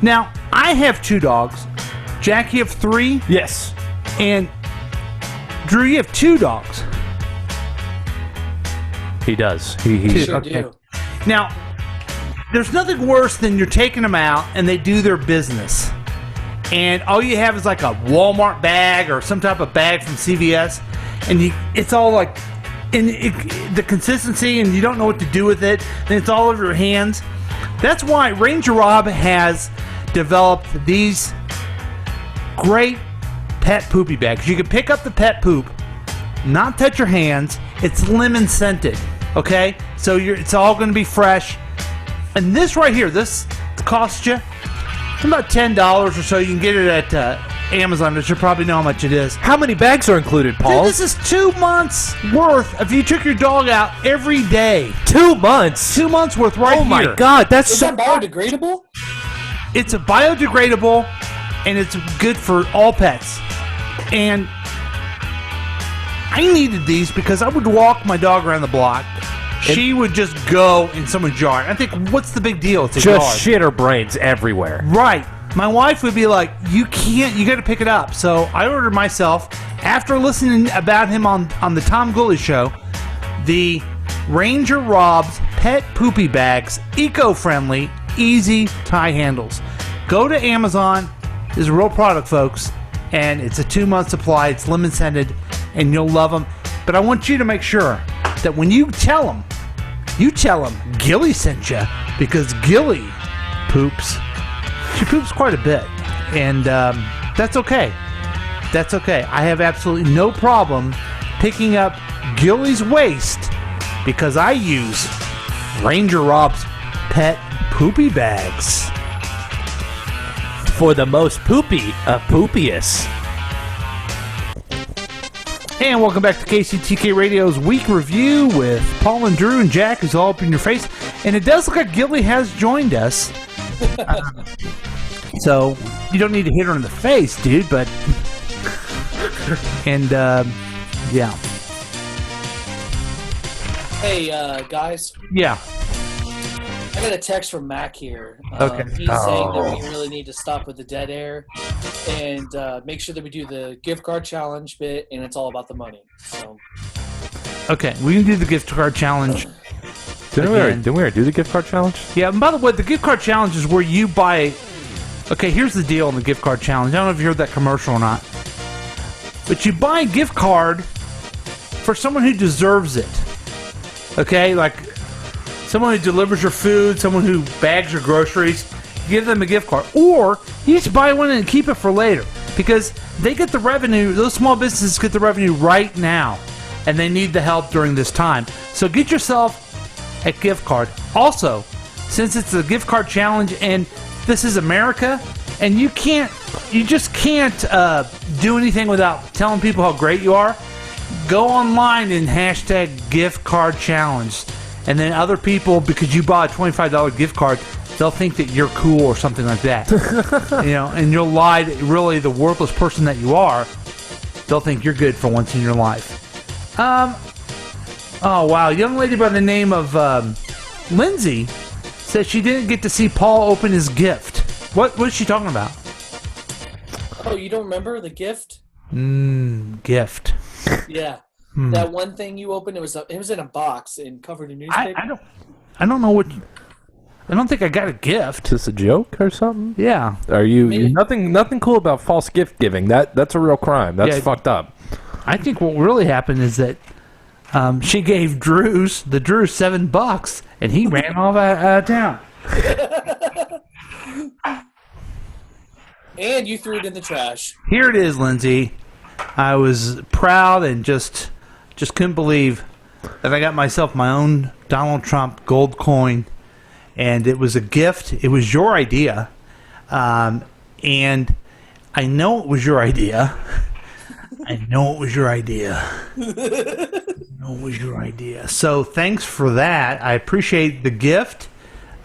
Now, I have 2 dogs. Jack, you have 3? Yes. And Drew, you have 2 dogs. He does. He Sure okay. do. Now, there's nothing worse than you're taking them out and they do their business. And all you have is like a Walmart bag or some type of bag from CVS. And it's all like the consistency and you don't know what to do with it. And it's all over your hands. That's why Ranger Rob has developed these great pet poopy bags. You can pick up the pet poop, not touch your hands. It's lemon scented. Okay? So it's all going to be fresh. And this right here, this costs you about $10 or so. You can get it at Amazon. You should probably know how much it is. How many bags are included, Paul? Dude, this is 2 months worth if you took your dog out every day. 2 months? 2 months worth right here. Oh my God, that's Is that biodegradable? It's a biodegradable, and it's good for all pets. And I needed these because I would walk my dog around the block. she would just go in someone's yard. I think, what's the big deal? It's a Just yard. shit her brains everywhere. Right. My wife would be like, you got to pick it up. So I ordered myself, after listening about him on the Tom Gooley show, the Ranger Rob's Pet Poopy Bags, eco-friendly, easy tie handles. Go to Amazon. This is a real product, folks, and it's a 2-month supply. It's lemon scented, and you'll love them. But I want you to make sure that when you tell them Gilly sent you, because Gilly poops. She poops quite a bit, and that's okay. That's okay. I have absolutely no problem picking up Gilly's waste because I use Ranger Rob's Pet Poopy Bags. For the most poopy of poopiest. And welcome back to KCTK Radio's Week Review with Paul and Drew and Jack, who's all up in your face. And it does look like Gilly has joined us. So you don't need to hit her in the face, dude, but... And, yeah. Hey, guys. Yeah. I got a text from Mac here. Okay. He's saying that we really need to stop with the dead air and make sure that we do the gift card challenge bit, and it's all about the money. So. Okay, we can do the gift card challenge. Didn't we already do the gift card challenge? Yeah, and by the way, the gift card challenge is where you buy... Okay, here's the deal on the gift card challenge. I don't know if you heard that commercial or not. But you buy a gift card for someone who deserves it. Okay, like someone who delivers your food, someone who bags your groceries, give them a gift card. Or you just buy one and keep it for later. Because they get the revenue, those small businesses get the revenue right now. And they need the help during this time. So get yourself a gift card. Also, since it's a gift card challenge and this is America, and you just can't do anything without telling people how great you are, go online and hashtag gift card challenge. And then other people, because you bought a $25 gift card, they'll think that you're cool or something like that. And you'll lie to really the worthless person that you are. They'll think you're good for once in your life. Oh, wow. A young lady by the name of Lindsay said she didn't get to see Paul open his gift. What is she talking about? Oh, you don't remember the gift? Gift. Yeah. That one thing you opened, it was in a box and covered in newspaper. I don't know what... I don't think I got a gift. Is this a joke or something? Yeah. Are you nothing cool about false gift giving? That's a real crime. That's fucked up. I think what really happened is that she gave Drew $7, and he ran off out of town. And you threw it in the trash. Here it is, Lindsay. I was proud and just couldn't believe that I got myself my own Donald Trump gold coin, and it was a gift. It was your idea, and I know it was your idea. I know it was your idea. So thanks for that. I appreciate the gift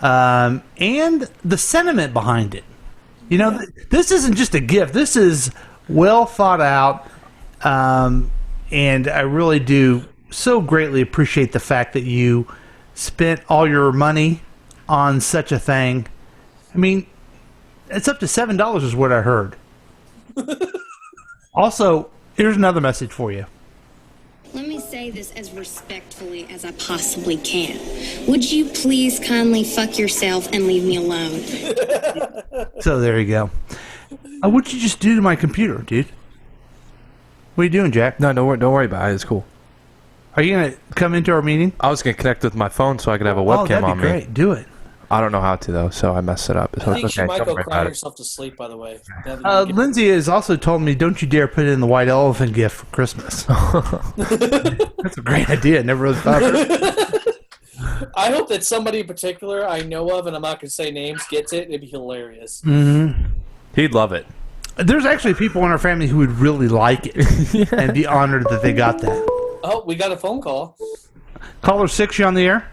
and the sentiment behind it. You know, this isn't just a gift. This is well thought out, and I really do so greatly appreciate the fact that you spent all your money on such a thing. I mean, it's up to $7 is what I heard. Also, here's another message for you. Let me say this as respectfully as I possibly can. Would you please kindly fuck yourself and leave me alone? So there you go. What'd you just do to my computer, dude? What are you doing, Jack? No, don't worry about it. It's cool. Are you going to come into our meeting? I was going to connect with my phone so I could have a webcam on me. That'd be great. Do it. I don't know how to, though, so I messed it up. I think she might go cry herself to sleep, by the way. Lindsay has also told me, don't you dare put in the white elephant gift for Christmas. That's a great idea. Never really thought of it. I hope that somebody in particular I know of, and I'm not going to say names, gets it. It'd be hilarious. Mm-hmm. He'd love it. There's actually people in our family who would really like it and be honored that they got that. Oh, we got a phone call. Caller 6, you on the air?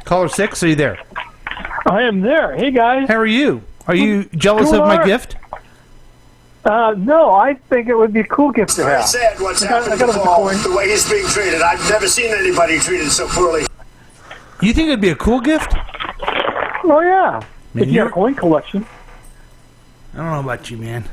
Caller 6, are you there? I am there. Hey, guys. How are you? Are you jealous of my gift? No, I think it would be a cool gift to Very have. sad what's happened I got to a Paul, coin. the way he's being treated. I've never seen anybody treated so poorly. You think it'd be a cool gift? Oh, yeah. Man, If you have a coin collection. I don't know about you, man.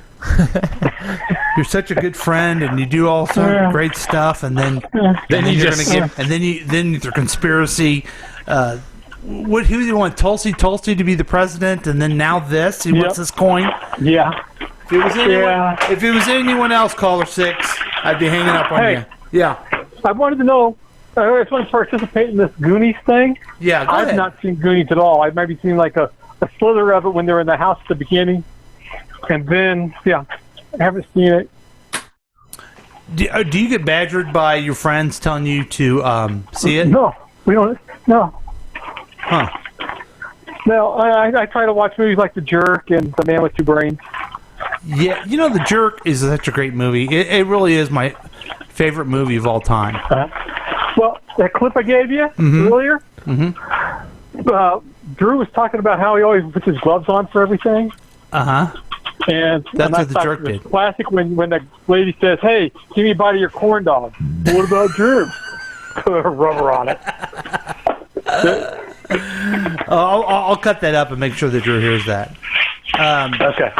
You're such a good friend, and you do all sorts of great stuff, and then you're gonna give, and then the conspiracy. Who do you want? Tulsi to be the president, and then now this. He wants this coin. Yeah. If it was anyone else, caller 6, I'd be hanging up on you. Yeah. I wanted to know. I just want to participate in this Goonies thing. Yeah, go I've ahead. not seen Goonies at all. I've maybe seen like a slither of it when they were in the house at the beginning, and then I haven't seen it. Do you get badgered by your friends telling you to see it? No, we don't. No. Huh. No, I try to watch movies like The Jerk and The Man with Two Brains. Yeah, The Jerk is such a great movie. It really is my favorite movie of all time. Well, that clip I gave you earlier, Drew was talking about how he always puts his gloves on for everything. And That's what The I Jerk thought it was did. classic when the lady says, "Hey, give me a bite of your corn dog." What about Drew? Put a rubber on it. I'll cut that up and make sure that Drew hears that. Okay.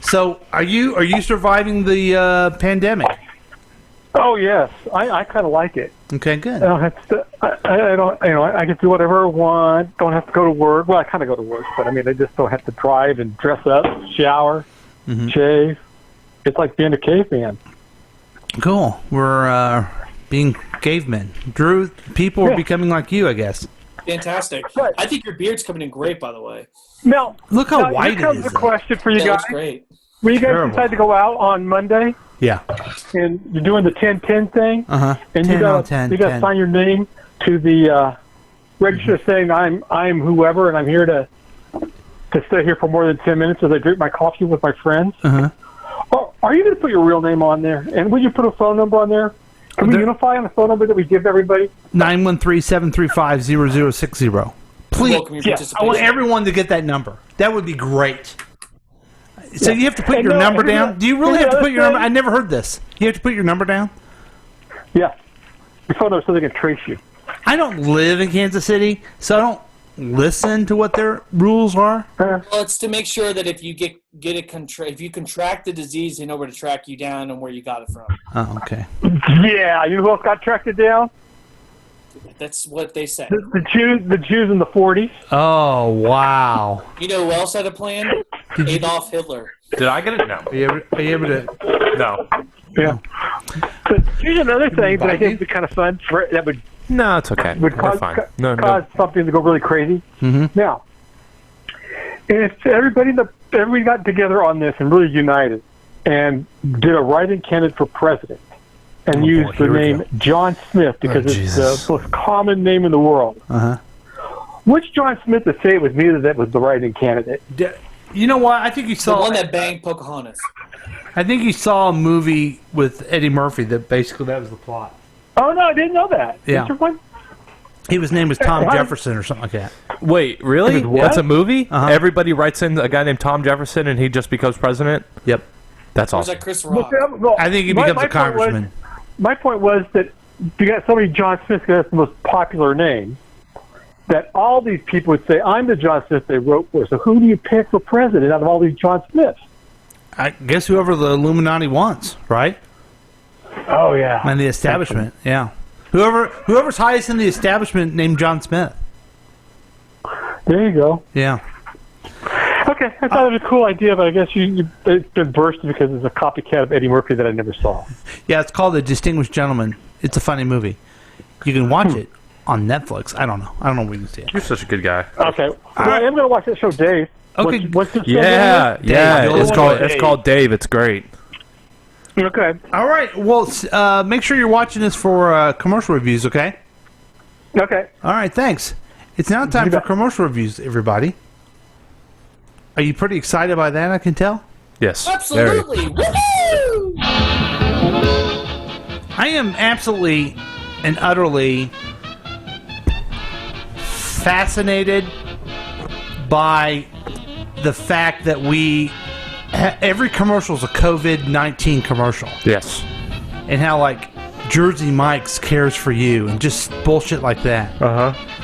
So, are you surviving the pandemic? Oh yes, I kind of like it. Okay, good. I don't have to. I don't. I can do whatever I want. Don't have to go to work. Well, I kind of go to work, but I mean, I just don't have to drive and dress up, shower, shave. It's like being a caveman. Cool. We're being cavemen. Drew, people are becoming like you, I guess. Fantastic. I think your beard's coming in great, by the way. Now, look how white here comes it is. the question for you That guys. looks great. When you guys Terrible. decide to go out on Monday, Yeah. and you're doing the 10-10 thing, and 10 you on got 10, you got to 10. sign your name to the register saying I'm whoever, and I'm here to stay here for more than 10 minutes as I drink my coffee with my friends. Are you going to put your real name on there? And would you put a phone number on there? Can we unify on the phone number that we give everybody? 913-735-0060. Please, Welcome your I want participation. everyone to get that number. That would be great. So Yeah. you have to put And your no, number here's down? the- Do you really here's have to the put your other number? I never heard this. You have to put your number down? Yeah. Your phone number so they can trace you. I don't live in Kansas City, so I don't listen to what their rules are. Well, it's to make sure that if you if you contract the disease, they know where to track you down and where you got it from. Oh, okay. Yeah, you know who else got tracked down? That's what they say. The Jews in the 40s. Oh, wow. You know who else had a plan? Adolf Hitler. Did I get it? No. Are you able to? No. Yeah. But here's another thing that I think would be kind of fun that would No, it's okay. would We're cause, fine. cause something to go really crazy. Now, if everybody got together on this and really united and did a write-in candidate for president and used the name John Smith because it's the most common name in the world. Which John Smith to say it was me that was the write-in candidate? You know what? I think you saw The one that banged Pocahontas. I think you saw a movie with Eddie Murphy that basically that was the plot. Oh no, I didn't know that. Yeah. Is there one? His name was Tom Jefferson or something like that. Wait, really? It was what? That's a movie? Uh-huh. Everybody writes in a guy named Tom Jefferson and he just becomes president? Yep. That's Or was awesome. that Chris Rock? I think he becomes a congressman. My point was that you got somebody John Smith because that's the most popular name. That all these people would say, "I'm the John Smith they wrote for." So who do you pick for president out of all these John Smiths? I guess whoever the Illuminati wants, right? Oh yeah. And the establishment, yeah. Whoever's highest in the establishment named John Smith. There you go. Yeah. Okay, I thought it was a cool idea, but I guess it's been bursted because it's a copycat of Eddie Murphy that I never saw. Yeah, it's called The Distinguished Gentleman. It's a funny movie. You can watch it on Netflix. I don't know where you can see it. You're such a good guy. Okay, well, I am going to watch that show, Dave. Okay. What's this show Yeah, name? yeah. Dave. It's called Dave. It's great. Okay. All right. Well, make sure you're watching this for commercial reviews, okay? Okay. All right, thanks. It's now time for commercial reviews, everybody. Are you pretty excited by that, I can tell? Yes. Absolutely. Woohoo! I am absolutely and utterly fascinated by the fact that we every commercial is a COVID-19 commercial. Yes. And how, like, Jersey Mike's cares for you and just bullshit like that.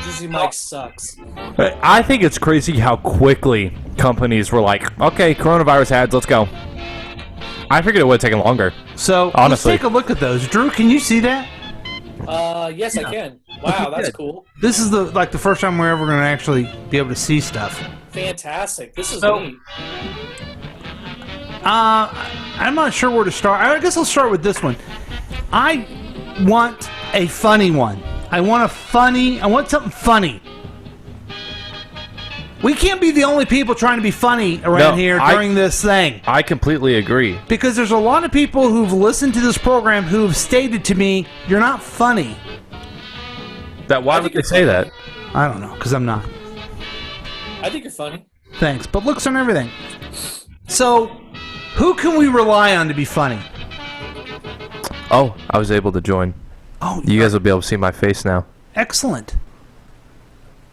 Jersey Mike sucks. I think it's crazy how quickly companies were like, okay, coronavirus ads, let's go. I figured it would have taken longer. So, honestly, let's take a look at those. Drew, can you see that? Yes, I can. Wow, that's cool. This is the first time we're ever going to actually be able to see stuff. Fantastic. This is So- neat. I'm not sure where to start. I guess I'll start with this one. I want a funny one. I want something funny. We can't be the only people trying to be funny around here during this thing. I completely agree. Because there's a lot of people who've listened to this program who've stated to me, you're not funny. Why would they say that? I don't know, because I'm not. I think you're funny. Thanks, but looks on everything. So, who can we rely on to be funny? Oh, I was able to join. Oh, you guys will be able to see my face now. Excellent.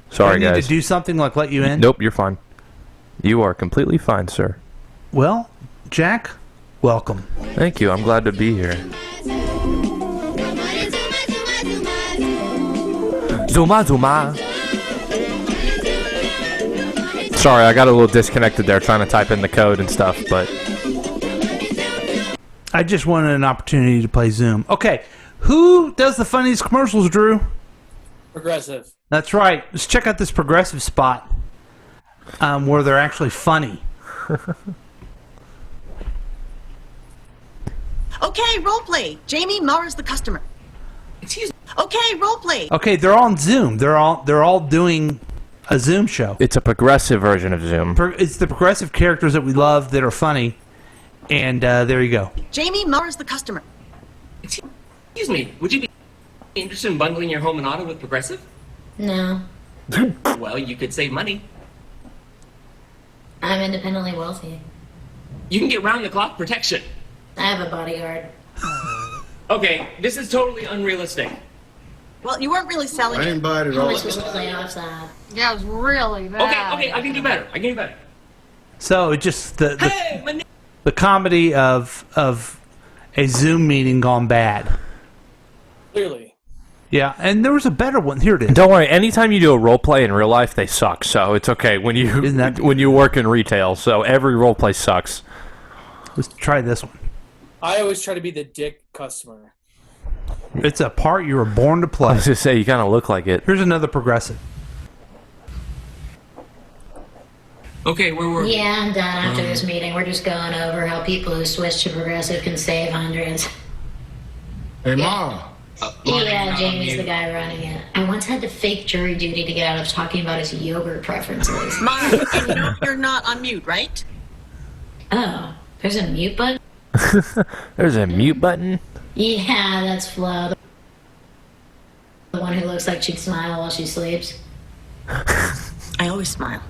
Sorry, Do I need guys. to do something like let you in? Nope, you're fine. You are completely fine, sir. Well, Jack, welcome. Thank you. I'm glad to be here. Zuma, Zuma. Sorry, I got a little disconnected there trying to type in the code and stuff, but... I just wanted an opportunity to play Zoom. Okay, who does the funniest commercials, Drew? Progressive. That's right. Let's check out this Progressive spot where they're actually funny. Okay, role play. Jamie Mauer's the customer. Excuse me. Okay, role play. Okay, they're on Zoom. They're all doing a Zoom show. It's a progressive version of Zoom. It's the progressive characters that we love that are funny. And there you go. Jamie Mauer's the customer. Excuse me, would you be interested in bundling your home and auto with Progressive? No, Well, you could save money. I'm independently wealthy. You can get round-the-clock protection. I have a bodyguard. Okay, this is totally unrealistic. Well, you weren't really selling I didn't buy it at How all. much was the play off that? Yeah, it was really Okay, I can do better. I can do better. So it's just the comedy of a Zoom meeting gone bad. Clearly. Yeah, and there was a better one. Here it is. Don't worry. Anytime you do a role play in real life, they suck. So it's okay when you work in retail. So every role play sucks. Let's try this one. I always try to be the dick customer. It's a part you were born to play. I was just say you kind of look like it. Here's another Progressive. Okay, where were we? Yeah, I'm done after this meeting. We're just going over how people who switch to Progressive can save hundreds. Hey, Mom. Yeah, Jamie's the guy running it. I once had to fake jury duty to get out of talking about his yogurt preferences. Mom, and you know you're not on mute, right? Oh, there's a mute button? There's a mute button? Yeah, that's Flo. The one who looks like she'd smile while she sleeps. I always smile.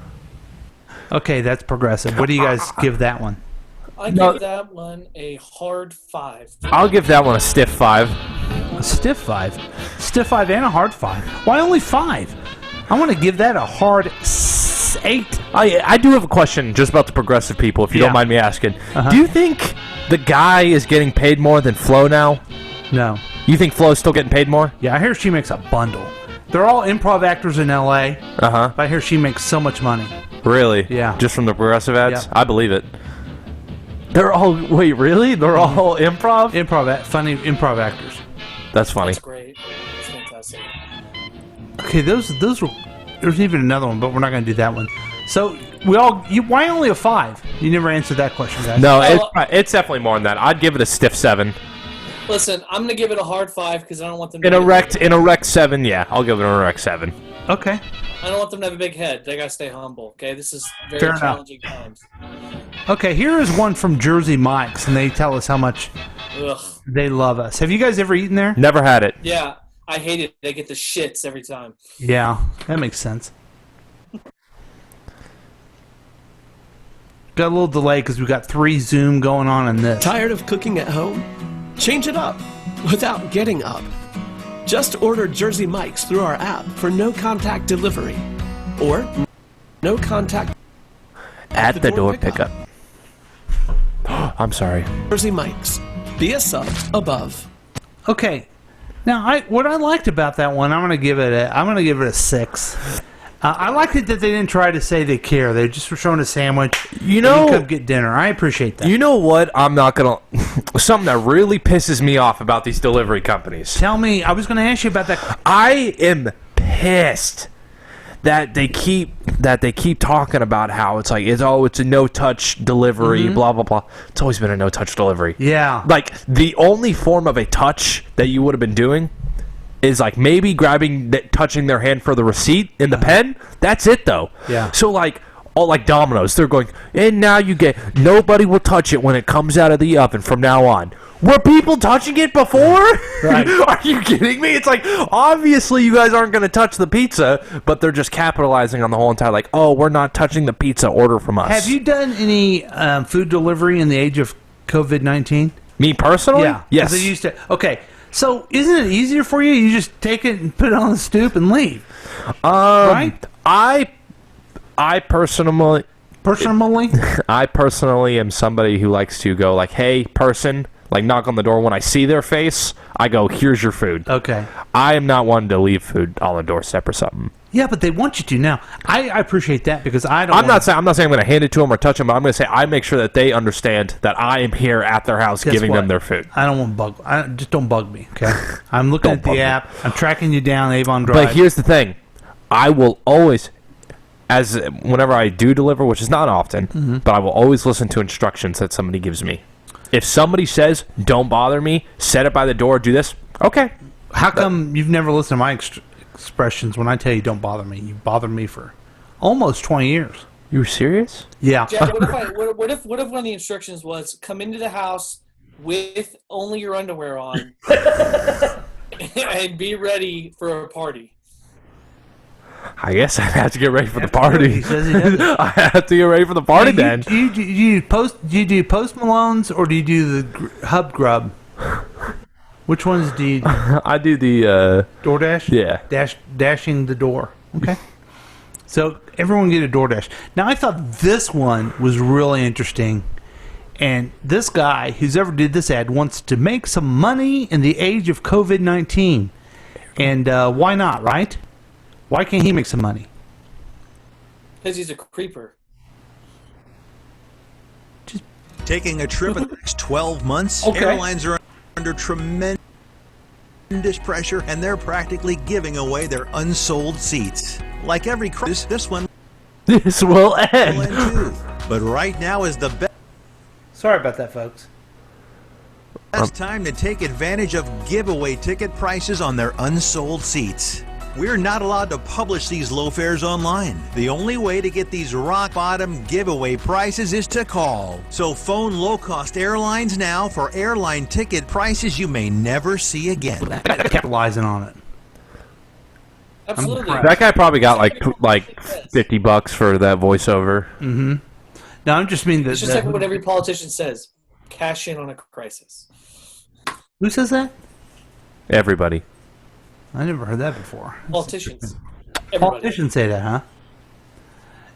Okay, that's Progressive. What do you guys give that one? I give that one a hard 5. I'll give that one a stiff 5. A stiff 5? Stiff 5 and a hard 5. Why only 5? I want to give that a hard 8. I do have a question just about the Progressive people, if you don't mind me asking. Do you think the guy is getting paid more than Flo now? No. You think Flo's still getting paid more? Yeah, I hear she makes a bundle. They're all improv actors in L.A. Uh-huh. But I hear she makes so much money. Really? Yeah. Just from the Progressive ads? Yep. I believe it. They're all... Wait, really? They're all improv? Funny improv actors. That's funny. That's great. That's fantastic. Okay, those were... There's even another one, but we're not going to do that one. So, why only a 5? You never answered that question, guys. No, it's definitely more than that. I'd give it a stiff 7. Listen, I'm going to give it a hard 5 because I don't want them to In a wrecked 7, yeah. I'll give it a wrecked 7. Okay. I don't want them to have a big head. They got to stay humble, okay? This is very Fair enough. challenging times. Okay, here is one from Jersey Mike's, and they tell us how much Ugh. they love us. Have you guys ever eaten there? Never had it. Yeah, I hate it. They get the shits every time. Yeah, that makes sense. Got a little delay because we got 3 Zoom going on in this. Tired of cooking at home? Change it up without getting up. Just order Jersey Mike's through our app for no-contact delivery. Or no-contact at the door pickup. I'm sorry. Jersey Mike's. Be a sub above. Okay. Now, what I liked about that one, I'm gonna give it a 6. I liked it that they didn't try to say they care. They just were showing a sandwich. You come get dinner. I appreciate that. You know what? I'm not gonna. Something that really pisses me off about these delivery companies. Tell me. I was gonna ask you about that. I am pissed that they keep talking about how it's like it's a no-touch delivery, blah blah blah. It's always been a no-touch delivery. Yeah. Like the only form of a touch that you would have been doing is like maybe touching their hand for the receipt in the pen. That's it though. Yeah. So like Domino's, they're going, and now nobody will touch it when it comes out of the oven from now on. Were people touching it before? Right. Are you kidding me? It's like, obviously you guys aren't going to touch the pizza, but they're just capitalizing on the whole entire, like, oh, we're not touching the pizza, order from us. Have you done any food delivery in the age of COVID-19? Me personally? Yeah. Yes. They used to. Okay. So isn't it easier for you? You just take it and put it on the stoop and leave. Right? I personally... I personally am somebody who likes to go like, hey, person... Like, knock on the door. When I see their face, I go, here's your food. Okay. I am not one to leave food on the doorstep or something. Yeah, but they want you to now. I appreciate that because I don't. I'm not saying I'm going to hand it to them or touch them, but I'm going to say I make sure that they understand that I am here at their house giving them their food. I don't want just don't bug me. Okay. I'm looking at the app. I'm tracking you down, Avon Drive. But here's the thing, I will always, whenever I do deliver, which is not often, but I will always listen to instructions that somebody gives me. If somebody says, don't bother me, set it by the door, do this, okay. How come you've never listened to my expressions when I tell you don't bother me? You bothered me for almost 20 years. You were serious? Yeah. Jack, what if one of the instructions was come into the house with only your underwear on and be ready for a party? I guess I have to get ready for the party. He says he does it. I have to get ready for the party then. Do you do Post Malone's or do you do the Hub Grub? Which ones do you do? I do the DoorDash? Yeah. Dashing the door. Okay. So everyone get a DoorDash. Now I thought this one was really interesting. And this guy who's ever did this ad wants to make some money in the age of COVID-19. And why not, right? Why can't he make some money? Because he's a creeper. Taking a trip in the next 12 months, Okay. airlines are under tremendous pressure, and they're practically giving away their unsold seats. Like every cruise, this one this will end. will end too. But right now is the best. Sorry about that, folks. Best time to take advantage of giveaway ticket prices on their unsold seats. We're not allowed to publish these low fares online. The only way to get these rock bottom giveaway prices is to call. So phone low-cost airlines now for airline ticket prices you may never see again. Capitalizing on it. Absolutely. That guy probably got like $50 for that voiceover. Mm-hmm. No, I'm just mean that. It's just like what every politician says. Cash in on a crisis. Who says that? Everybody. I never heard that before. Politicians. Politicians say that, huh?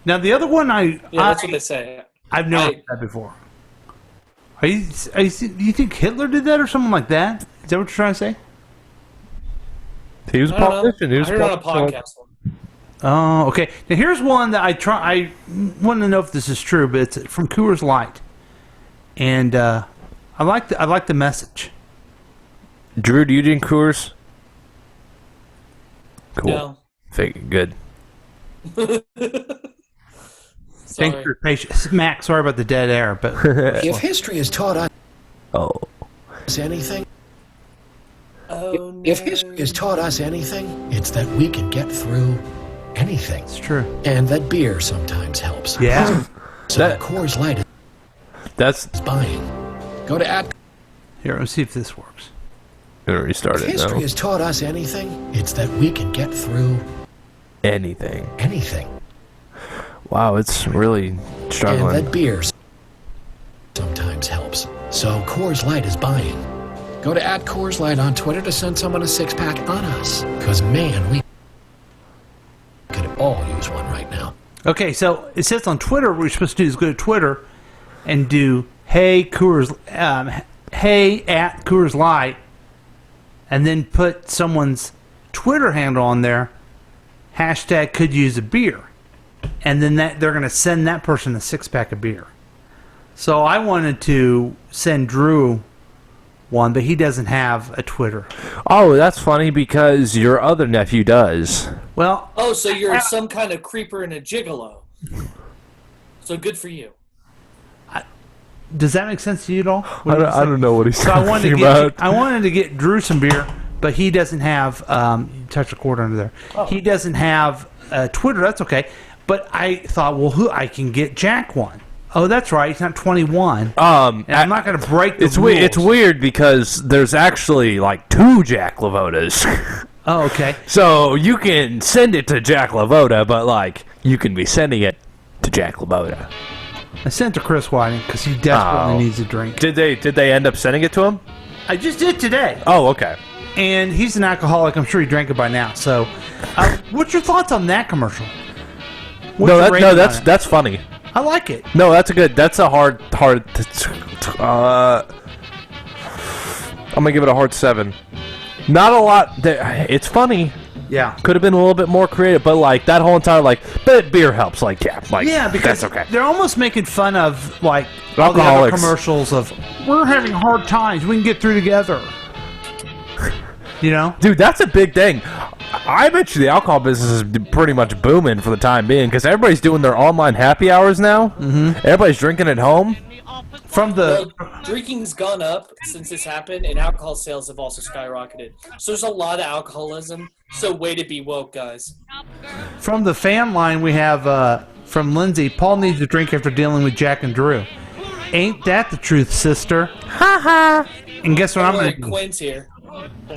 Now the other one, Yeah, that's what they say. I've never heard that before. Do you think Hitler did that or something like that? Is that what you're trying to say? He was a politician. He was I heard it on a podcast. Oh, okay. Now here's one that I want to know if this is true, but it's from Coors Light, and I like the message. Drew, do you drink Coors? Cool. No. Good. Thanks for your patience, Mac. Sorry about the dead air, but if history has taught us anything, if history has taught us anything, it's that we can get through anything. It's true, and that beer sometimes helps. Yeah. So Coors Light is buying. Go to ad. Here, let's see if this works. It already started. If history has taught us anything, it's that we can get through anything. Anything. Wow, it's really struggling. And that beer sometimes helps. So Coors Light is buying. Go to @Coors Light on Twitter to send someone a six-pack on us. Because, man, we could all use one right now. Okay, so it says on Twitter what we're supposed to do is go to Twitter and do hey Coors, hey at Coors Light, and then put someone's Twitter handle on there, hashtag could use a beer, and then they're going to send that person a 6-pack of beer. So I wanted to send Drew one, but he doesn't have a Twitter. Oh, that's funny because your other nephew does. Well, oh, so you're some kind of creeper and a gigolo. So good for you. Does that make sense to you at all? I don't know what he's talking about. I wanted to get Drew some beer, but he doesn't have. You touch a cord under there. Oh. He doesn't have Twitter. That's okay. But I thought, well, I can get Jack one. Oh, that's right. He's not 21. And I'm not going to break the rules. It's weird because there's actually like 2 Jack Lavotas. Oh, okay. So you can send it to Jack Lavota, but like you can be sending it to Jack Lavota. I sent it to Chris Whiting because he desperately needs a drink. Did they end up sending it to him? I just did today. Oh, okay. And he's an alcoholic. I'm sure he drank it by now. So, what's your thoughts on that commercial? That's funny. I like it. No, that's a hard. I'm gonna give it a hard 7. Not a lot. It's funny. Yeah. Could have been a little bit more creative, but like that whole entire but beer helps. Like yeah, because that's okay. They're almost making fun of like all the other commercials of we're having hard times. We can get through together. You know, dude, that's a big thing. I bet you the alcohol business is pretty much booming for the time being because everybody's doing their online happy hours now. Mm-hmm. Everybody's drinking at home. Drinking's gone up since this happened, and alcohol sales have also skyrocketed. So there's a lot of alcoholism. So way to be woke, guys. From the fan line, we have from Lindsay. Paul needs a drink after dealing with Jack and Drew. Ain't that the truth, sister? Ha ha. And guess what I'm going to do? Quinn's here.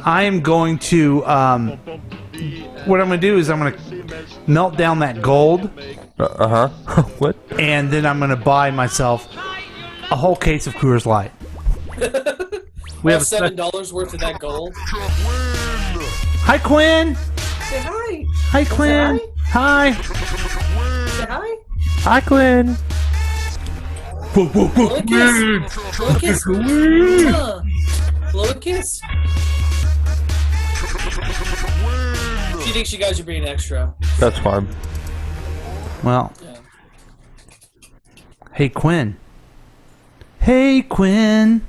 I am going to, what I'm going to do is I'm going to melt down that gold. What? And then I'm going to buy myself a whole case of Coors Light. We have $7 worth of that gold. Hi, Quinn. Say hi. Hi, Quinn. Hi. Say hi. Hi, Quinn. Blow a kiss. Blow a kiss. Blow a kiss. She thinks you guys are being extra. That's fine. Well. Yeah. Hey, Quinn. Hey, Quinn.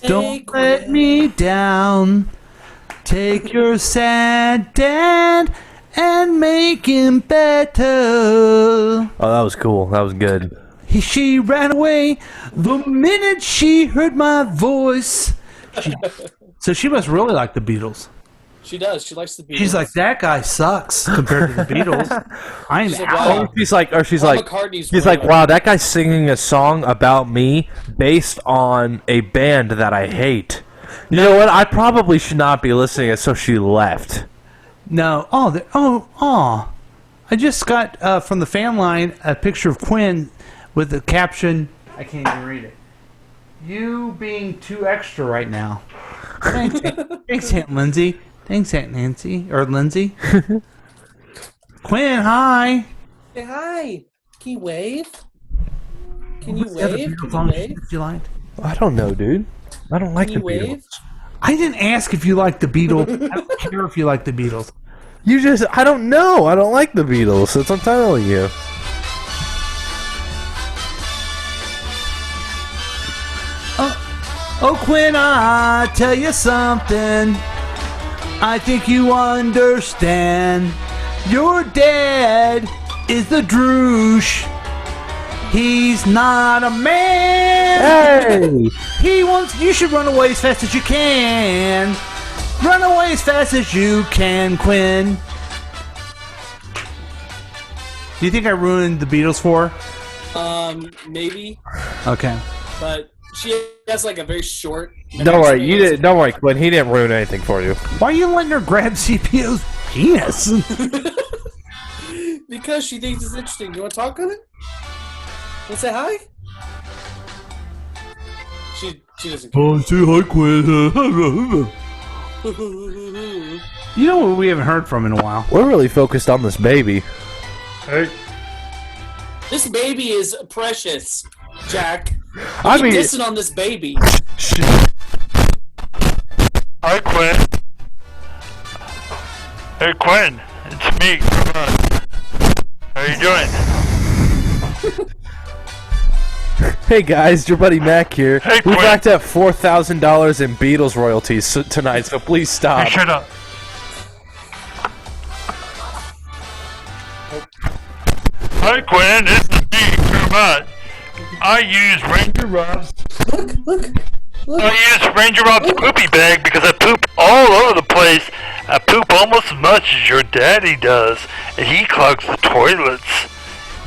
Don't let me down. Take your sad dad and make him better. Oh, that was cool. That was good. She ran away the minute she heard my voice. So she must really like the Beatles. She does. She likes the Beatles. She's like, that guy sucks compared to the Beatles. I'm out. She's like, wow, that guy's singing a song about me based on a band that I hate. You know what? I probably should not be listening, so she left. No. I just got from the fan line a picture of Quinn with the caption. I can't even read it. You being too extra right now. Thanks, Aunt Lindsay. Thanks, Aunt Nancy or Lindsay. Quinn, hi. Say hi. Can you wave? Can you wave? You liked? I don't know, dude. I don't like the Beatles. I didn't ask if you like the Beatles. I don't care if you like the Beatles. I don't know. I don't like the Beatles. That's what I'm telling you. Oh, Quinn, I tell you something. I think you understand. Your dad is the droosh. He's not a man. Hey! You should run away as fast as you can. Run away as fast as you can, Quinn. Do you think I ruined the Beatles for her? Maybe. Okay. But she has like a very short. Don't worry, you didn't. Don't worry, Quinn. He didn't ruin anything for you. Why are you letting her grab CPO's penis? Because she thinks it's interesting. You want to talk on it? Want to say hi? She doesn't care. Oh, say hi, Quinn. You know what we haven't heard from in a while? We're really focused on this baby. Hey. This baby is precious, Jack. I mean, dissing on this baby. Hi, Quinn. Hey, Quinn. It's me. Come on. How are you doing? Hey guys, your buddy Mac here. Hey, we Quinn. racked up $4,000 in Beatles royalties tonight, so please stop. Hey, shut up. Hi, Quinn. This is me. Come on. I use Ranger Rob's. Look. I use Ranger Rob's poopy bag because I poop all over the place. I poop almost as much as your daddy does, and he clogs the toilets.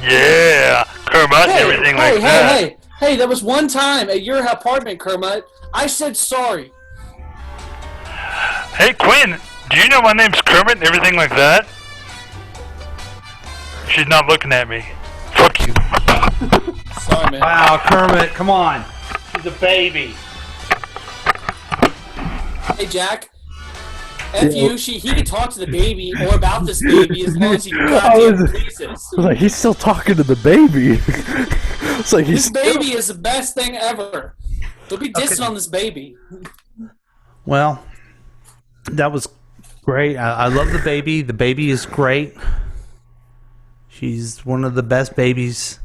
Yeah, Kermit, and everything like that. Hey, that was one time at your apartment, Kermit. I said sorry. Hey, Quinn, do you know my name's Kermit and everything like that? She's not looking at me. Fuck you. Sorry, man. Wow, Kermit, come on. She's a baby. Hey, Jack. F you, he can talk to the baby or about this baby as long as he goddamn pleases. Like, he's still talking to the baby. It's like this baby is the best thing ever. Don't be dissing on this baby. Well, that was great. I love the baby. The baby is great. She's one of the best babies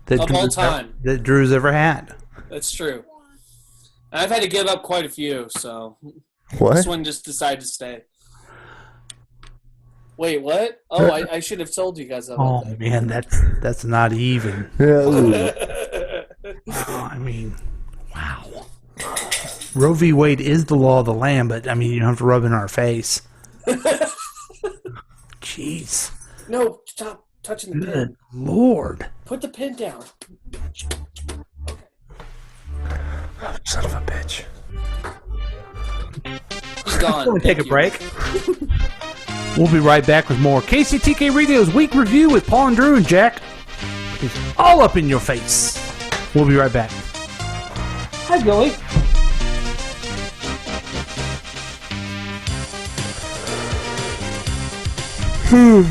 that Of all time. that Drew's ever had. That's true. I've had to give up quite a few, so what? This one just decided to stay. Wait, what? Oh, I should have told you guys about that. Oh man, that's not even. I mean, wow. Roe v. Wade is the law of the land, but I mean, you don't have to rub it in our face. Jeez. No, stop touching the pin. Good Lord. Put the pin down. Son of a bitch. He's gone. We'll take a break. We'll be right back with more KCTK Radio's Week Review with Paul and Drew and Jack. It's all up in your face. We'll be right back. Hi, Billy. Ooh.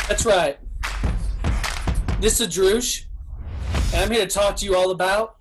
That's right. This is Droosh, and I'm here to talk to you all about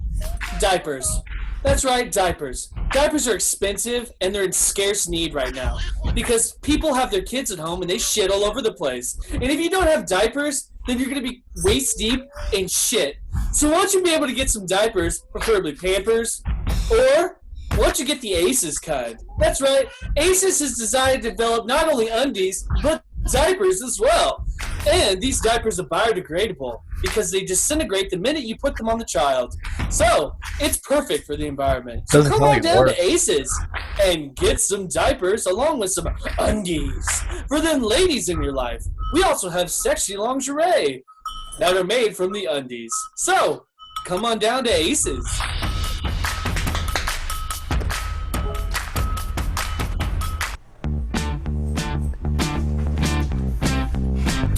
diapers. That's right, diapers. Diapers are expensive, and they're in scarce need right now because people have their kids at home and they shit all over the place. And if you don't have diapers, then you're going to be waist deep in shit. So why don't you be able to get some diapers, preferably Pampers, or why don't you get the Aces kind? That's right, Aces is designed to develop not only undies, but diapers as well. And these diapers are biodegradable because they disintegrate the minute you put them on the child. So, it's perfect for the environment. So come on down to Aces and get some diapers along with some undies for them ladies in your life. We also have sexy lingerie that are made from the undies. So, come on down to Aces.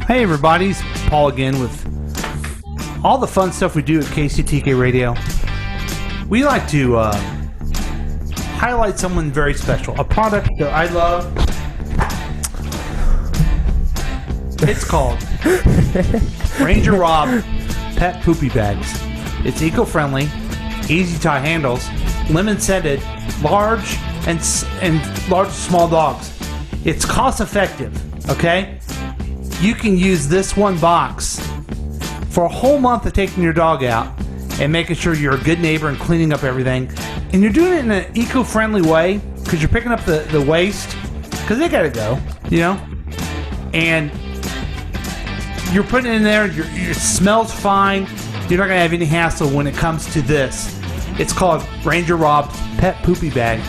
Hey everybody, it's Paul again with all the fun stuff we do at KCTK Radio. We like to highlight someone very special, a product that I love. It's called Ranger Rob Pet Poopy Bags. It's eco-friendly, easy tie handles, lemon scented, large and large to small dogs. It's cost effective, okay? You can use this one box for a whole month of taking your dog out and making sure you're a good neighbor and cleaning up everything. And you're doing it in an eco-friendly way because you're picking up the waste because they gotta go, you know? And you're putting it in there, it smells fine. You're not gonna have any hassle when it comes to this. It's called Ranger Rob's Pet Poopy Bag.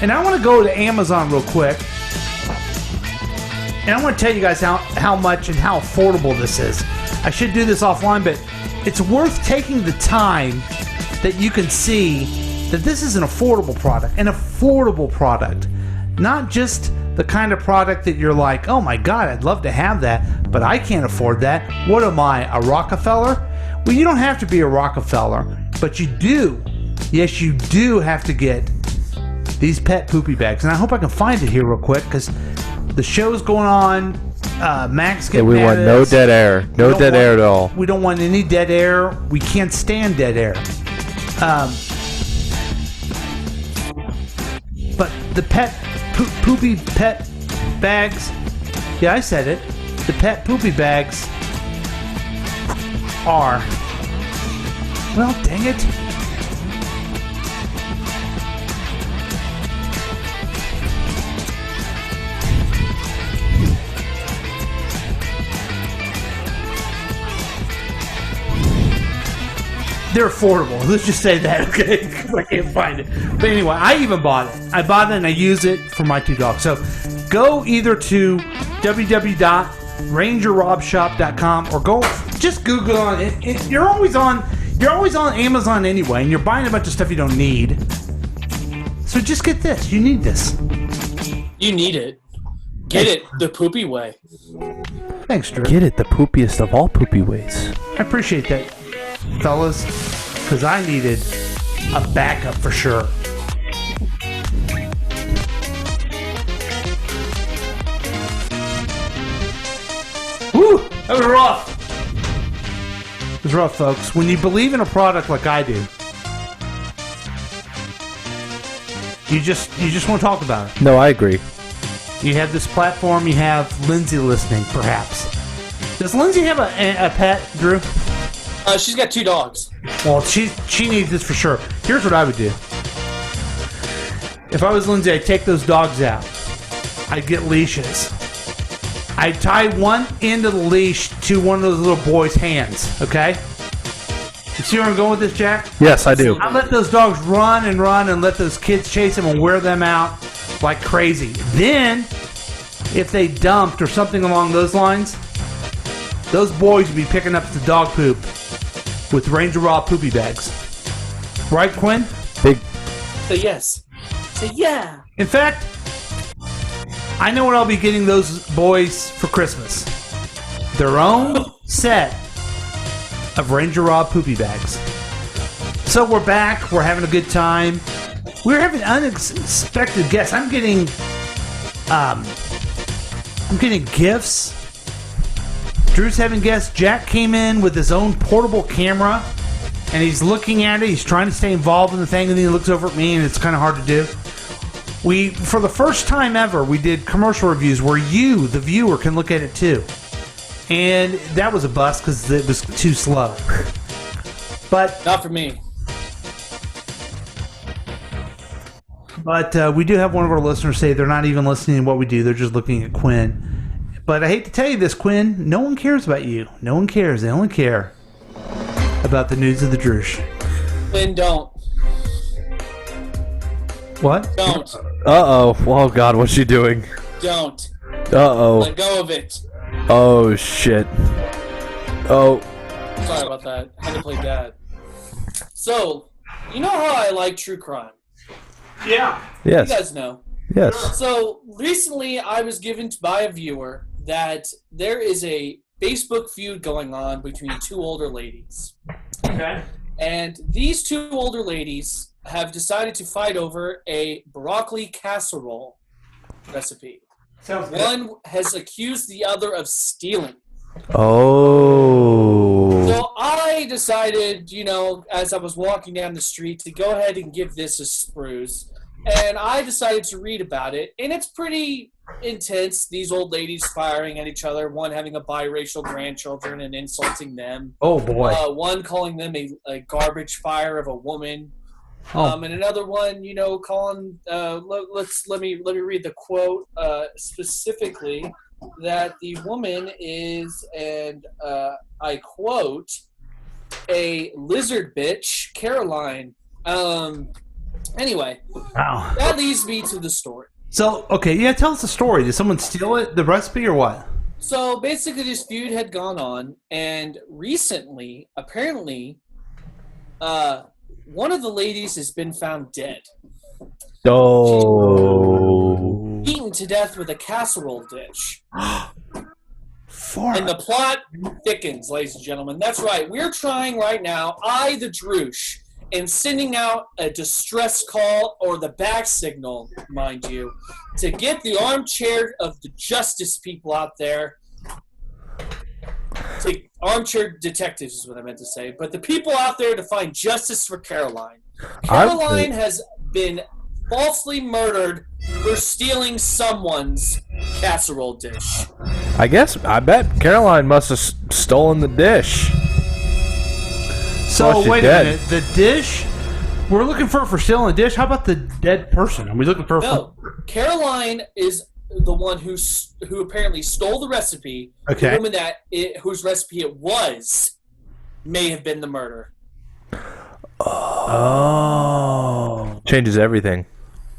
And I wanna go to Amazon real quick. And I want to tell you guys how much and how affordable this is. I should do this offline, but it's worth taking the time that you can see that this is an affordable product. An affordable product. Not just the kind of product that you're like, oh my God, I'd love to have that, but I can't afford that. What am I, a Rockefeller? Well, you don't have to be a Rockefeller, but you do. Yes, you do have to get these pet poopy bags. And I hope I can find it here real quick because the show's going on. Max getting we want no dead air. No dead air at all. We don't want any dead air. We can't stand dead air. But the poopy pet bags, yeah, I said it. The pet poopy bags are, well, dang it. They're affordable. Let's just say that, okay? Because I can't find it. But anyway, I even bought it. I bought it and I use it for my 2 dogs. So go either to www.rangerrobshop.com or go just Google on it. You're always on Amazon anyway, and you're buying a bunch of stuff you don't need. So just get this. You need this. You need it. Get it the poopy way. Thanks, Drew. Get it the poopiest of all poopy ways. I appreciate that, fellas, because I needed a backup for sure. Woo! That was rough. It was rough, folks. When you believe in a product like I do, you just want to talk about it. No, I agree. You have this platform. You have Lindsay listening, perhaps. Does Lindsay have a pet, Drew? She's got 2 dogs. Well, she needs this for sure. Here's what I would do. If I was Lindsay, I'd take those dogs out. I'd get leashes. I'd tie one end of the leash to one of those little boys' hands, okay? You see where I'm going with this, Jack? Yes, I do. I let those dogs run and let those kids chase them and wear them out like crazy. Then, if they dumped or something along those lines, those boys would be picking up the dog poop with Ranger Raw poopy bags. Right, Quinn? Big. Say yes. Say yeah. In fact, I know what I'll be getting those boys for Christmas. Their own set of Ranger Raw poopy bags. So we're back. We're having a good time. We're having unexpected guests. I'm getting gifts. Drew's having guests. Jack came in with his own portable camera, and he's looking at it. He's trying to stay involved in the thing, and then he looks over at me, and it's kind of hard to do. For the first time ever, we did commercial reviews where you, the viewer, can look at it too. And that was a bust because it was too slow. But not for me. But we do have one of our listeners say they're not even listening to what we do. They're just looking at Quinn. But I hate to tell you this, Quinn. No one cares about you. No one cares. They only care about the news of the Drush. Quinn, don't. What? Don't. Uh-oh. Oh, God. What's she doing? Don't. Uh-oh. Let go of it. Oh, shit. Oh. Sorry about that. I had to play dad. So, you know how I like true crime? Yeah. Yes. You guys know. Yes. So, recently I was given by a viewer that there is a Facebook feud going on between 2 older ladies. Okay. And these 2 older ladies have decided to fight over a broccoli casserole recipe. Sounds good. One has accused the other of stealing. Oh. So I decided, as I was walking down the street, to go ahead and give this a spruce. And I decided to read about it. And it's pretty intense. These old ladies firing at each other. One having a biracial grandchildren and insulting them. Oh, boy. One calling them a garbage fire of a woman. Oh. And another one, calling. Let me read the quote specifically. That the woman is, and I quote, a lizard bitch, Caroline. Anyway, wow. That leads me to the story. So, okay, yeah, tell us the story. Did someone steal it, the recipe, or what? So, basically, this feud had gone on, and recently, apparently, one of the ladies has been found dead. Oh. Eaten to death with a casserole dish. And the plot thickens, ladies and gentlemen. That's right. We're trying right now, the Droosh, and sending out a distress call, or the back signal, mind you, to get the armchair of the justice people out there. Armchair detectives is what I meant to say. But the people out there to find justice for Caroline. Caroline has been falsely murdered for stealing someone's casserole dish. I bet Caroline must have stolen the dish. So wait a minute, the dish? We're looking for stealing a dish? How about the dead person? Are we looking for... No, Caroline is the one who apparently stole the recipe. Okay. The woman whose recipe it was may have been the murder. Oh. Changes everything.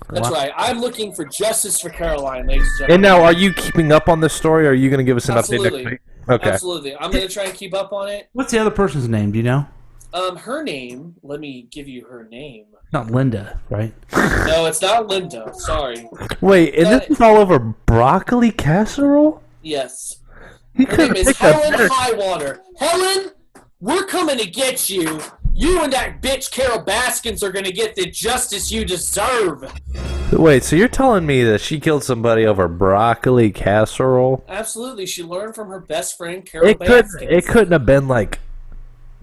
That's right. I'm looking for justice for Caroline, ladies and gentlemen. And now, are you keeping up on this story, or are you going to give us an update next week? Okay. Absolutely. I'm going to try and keep up on it. What's the other person's name? Do you know? Her name, let me give you her name. Not Linda, right? No, it's not Linda. Sorry. Wait, and this is all over broccoli casserole? Yes. He Her name is Helen Highwater. Helen, we're coming to get you. You and that bitch Carol Baskins are going to get the justice you deserve. Wait, so you're telling me that she killed somebody over broccoli casserole? Absolutely. She learned from her best friend, Carol Baskins. It couldn't have been, like,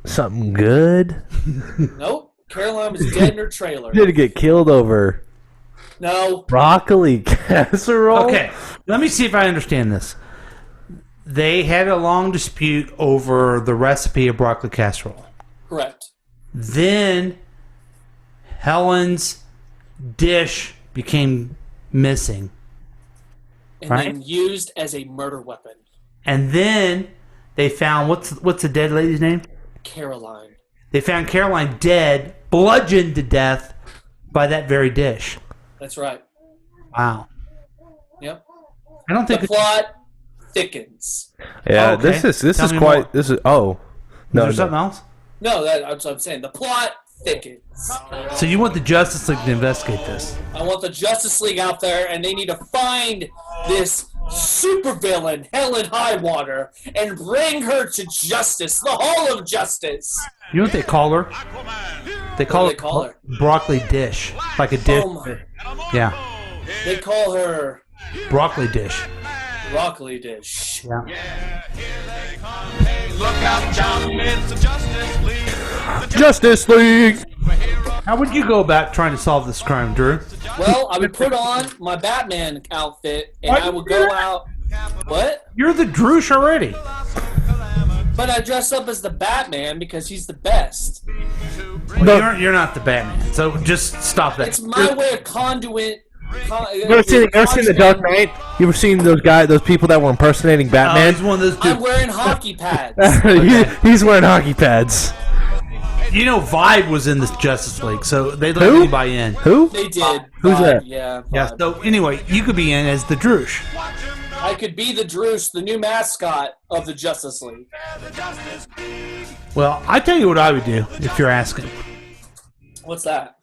something good? Nope. Caroline was dead in her trailer. Did it get killed over broccoli casserole? Okay, let me see if I understand this. They had a long dispute over the recipe of broccoli casserole. Correct. Then Helen's dish became missing. And right? then used as a murder weapon. And then they found, what's the dead lady's name? Caroline. They found Caroline dead, bludgeoned to death by that very dish. That's right. Wow. Yep. I don't think the plot thickens. Yeah, okay. this is quite. This is no. Is there something else? No, that's what I'm saying. The plot thickens. So you want the Justice League to investigate this? I want the Justice League out there, and they need to find this supervillain, Helen Highwater, and bring her to justice, the Hall of Justice. You know what they call her? They call her broccoli dish, like a dish. Yeah. They call her broccoli dish. Broccoli dish. Yeah. Look out, John, it's the Justice League. Justice League. How would you go about trying to solve this crime, Drew? Well, I would put on my Batman outfit, and I would go out. What? You're the Droosh already. But I dress up as the Batman because he's the best. Well, you're not the Batman, so just stop that. It's my way of conduit. You ever seen The Dark Knight? You ever seen those people that were impersonating Batman? He's one of those dudes. I'm wearing hockey pads. He's wearing hockey pads. You know, Vibe was in this Justice League, so they let anybody in. Who? They did. Who's that? Yeah. Yeah. So anyway, you could be in as the Droosh. I could be the Droosh, the new mascot of the Justice League. Well, I tell you what I would do if you're asking. What's that?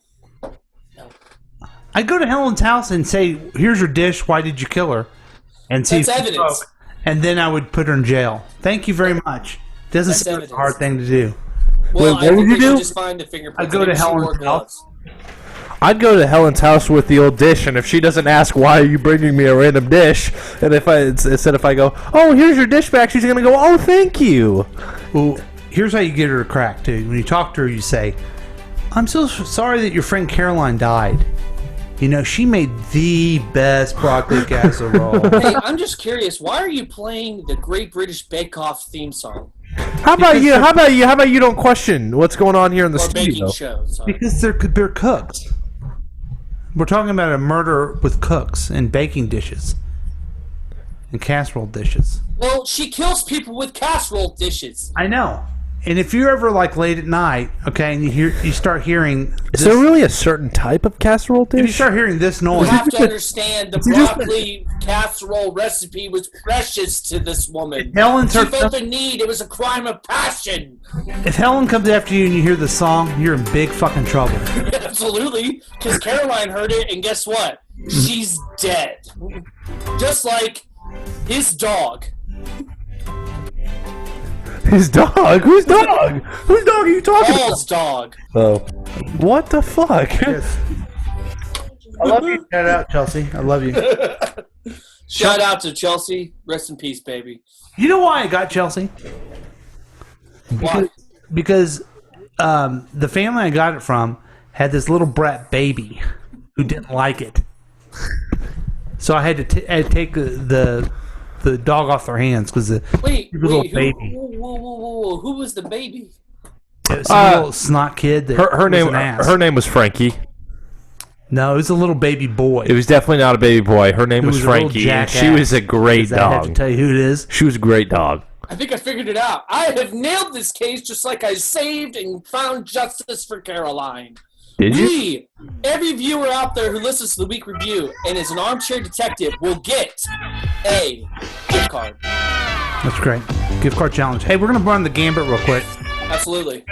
I'd go to Helen's house and say, "Here's your dish. Why did you kill her?" And see That's if she evidence. spoke. And then I would put her in jail. Thank you very much. Doesn't That's seem like a evidence. hard thing to do. Well, Wait, what would you do? Just find the fingerprints. I'd go to Helen's house. I'd go to Helen's house with the old dish, and if she doesn't ask why are you bringing me a random dish, and if I go, oh, here's your dish back, she's gonna go, oh, thank you. Well, here's how you get her to crack too. When you talk to her, you say, "I'm so sorry that your friend Caroline died. You know, she made the best broccoli casserole." Hey, I'm just curious. Why are you playing the Great British Bake Off theme song? How about you? How about you don't question what's going on here in the Or studio? baking show. Sorry. Because they're cooks. We're talking about a murder with cooks and baking dishes and casserole dishes. Well, she kills people with casserole dishes. I know. And if you're ever like late at night, okay, and you start hearing, is there really a certain type of casserole dish? If you start hearing this noise, You have to understand the broccoli casserole recipe was precious to this woman. Helen's She her- felt the need. It was a crime of passion. if Helen comes after you and you hear the song, you're in big fucking trouble. Absolutely, because Caroline heard it, and guess what? She's dead. Just like his dog. His dog? Whose dog? Whose dog are you talking Paul's about? dog. Oh. What the fuck? I love you. Shout out, Chelsea. I love you. Shout out to Chelsea. Rest in peace, baby. You know why I got Chelsea? Why? Because the family I got it from had this little brat baby who didn't like it. So I had to take the dog off their hands because the little baby. Who was the baby? It was a little snot kid. That Her was name. an ass. Her name was Frankie. No, it was a little baby boy. It was definitely not a baby boy. Her name Who was was a little Frankie, and she jackass. was a great Does that have to dog. tell you who it is? She was a great dog. I think I figured it out. I have nailed this case just like I saved and found justice for Caroline. Did you? Every viewer out there who listens to the week review and is an armchair detective will get a gift card. That's great. Gift card challenge. Hey, we're going to run the Gambit real quick. Absolutely.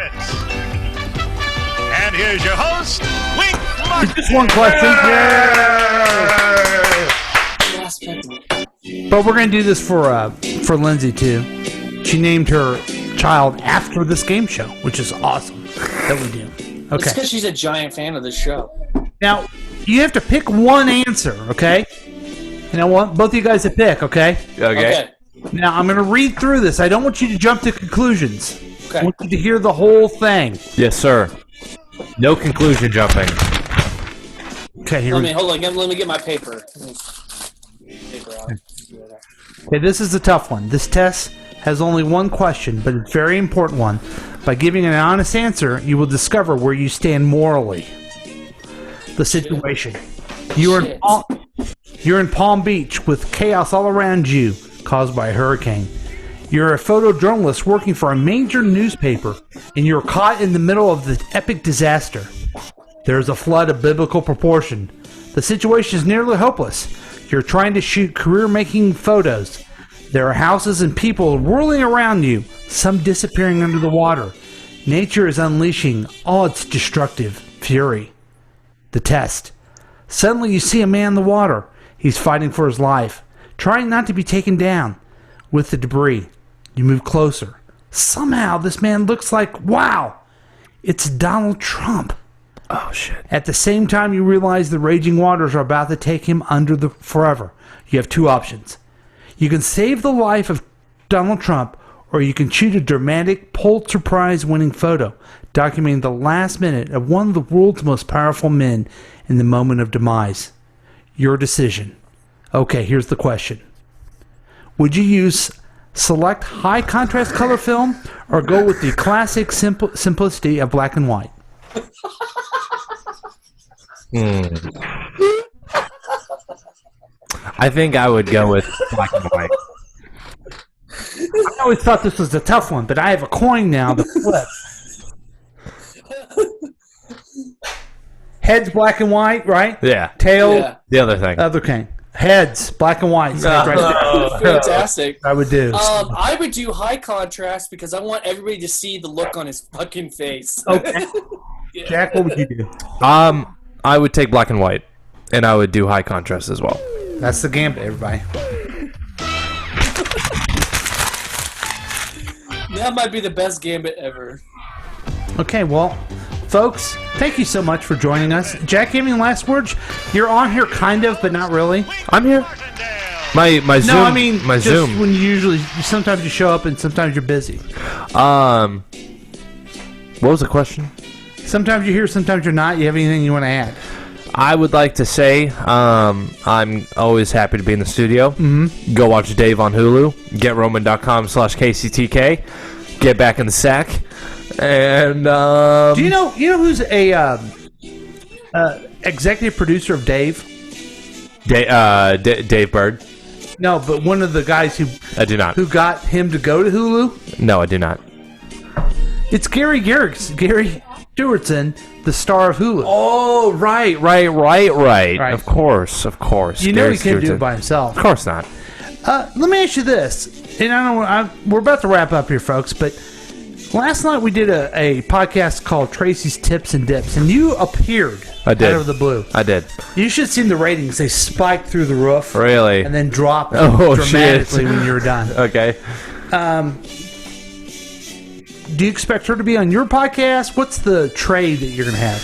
And here's your host, Wink Martin. Just one question. But we're going to do this for Lindsay, too. She named her child after this game show, which is awesome that we do. It's Okay. because she's a giant fan of this show. Now, you have to pick one answer, okay? And I want both of you guys to pick, okay? Okay. Now, I'm going to read through this. I don't want you to jump to conclusions. Okay. I want you to hear the whole thing. Yes, sir. No conclusion jumping. Okay, here Hold we on. Let me get my paper. Paper out. Okay, this is a tough one. This test has only one question, but it's a very important one. By giving an honest answer, you will discover where you stand morally. The situation. You're in Palm Beach with chaos all around you caused by a hurricane. You're a photojournalist working for a major newspaper, and you're caught in the middle of the epic disaster. There's a flood of biblical proportion. The situation is nearly hopeless. You're trying to shoot career-making photos. There are houses and people whirling around you, some disappearing under the water. Nature is unleashing all its destructive fury. The test. Suddenly you see a man in the water. He's fighting for his life, trying not to be taken down with the debris. You move closer. Somehow this man looks like, wow, it's Donald Trump. Oh, shit. At the same time, you realize the raging waters are about to take him under the forever. You have two options. You can save the life of Donald Trump, or you can shoot a dramatic Pulitzer Prize-winning photo documenting the last minute of one of the world's most powerful men in the moment of demise. Your decision. Okay, here's the question. Would you use select high contrast color film or go with the classic simplicity of black and white? I think I would go with black and white. I always thought this was a tough one, but I have a coin now to flip. Heads black and white, right? Yeah. Tail. Yeah. The other thing. Other king. Heads black and white. Fantastic. I would do. I would do high contrast because I want everybody to see the look on his fucking face. Okay. Jack, what would you do? I would take black and white, and I would do high contrast as well. That's the Gambit, everybody. That might be the best Gambit ever. Okay, well, folks, thank you so much for joining us. Jack, any last words? You're on here kind of, but not really. I'm here. My Zoom. No, I mean, my just Zoom. when sometimes you show up and sometimes you're busy. What was the question? Sometimes you're here, sometimes you're not. You have anything you want to add? I would like to say I'm always happy to be in the studio. Mm-hmm. Go watch Dave on Hulu. GetRoman.com/KCTK. Get back in the sack. And do you know who's a executive producer of Dave? Dave Burd. No, but one of the guys who I do not. Who got him to go to Hulu? No, I do not. It's Gary Stewartson, the star of Hulu. Oh, right. Of course. You know he can't do it by himself. Of course not. Let me ask you this, and we're about to wrap up here, folks, but last night we did a podcast called Tracy's Tips and Dips, and you appeared out of the blue. I did. You should have seen the ratings. They spiked through the roof. Really? And then dropped dramatically when you were done. Okay. Do you expect her to be on your podcast? What's the trade that you're going to have?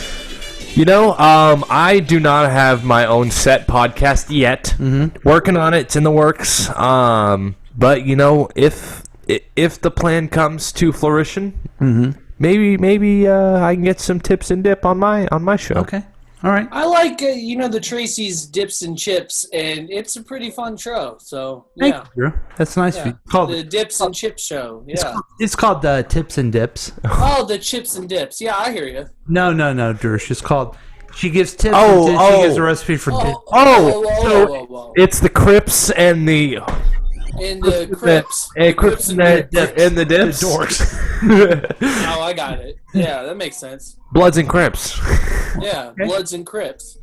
I do not have my own set podcast yet. Mm-hmm. Working on it. It's in the works. But, if the plan comes to fruition, maybe I can get some tips and dip on my show. Okay. All right. I like, the Tracy's Dips and Chips, and it's a pretty fun show. So, Thank you, Drew. That's nice of you. The Dips and Chips show. Yeah. It's called the Tips and Dips. Oh, the Chips and Dips. Yeah, I hear you. No, Drew. She's called. She gives tips. And she gives a recipe for dips. So it's the Crips and the. And the Crips. Crips and the dips. The dorks. Oh, I got it. Yeah, that makes sense. Bloods and Crips. Yeah, okay. Bloods and Crips.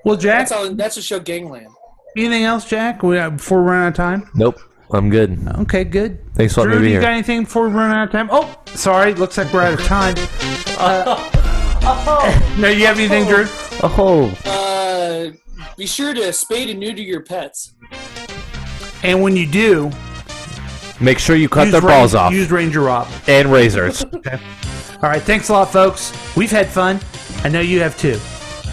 Well, Jack. That's a show, Gangland. Anything else, Jack? Before we run out of time? Nope. I'm good. Okay, good. Thanks for letting me be here. Drew, you got anything before we run out of time? Oh, sorry. Looks like we're out of time. No, you have anything, Drew? Be sure to spay and neuter your pets. And when you do, make sure you cut their balls off. Use Ranger Rob. And razors. Okay. All right. Thanks a lot, folks. We've had fun. I know you have too.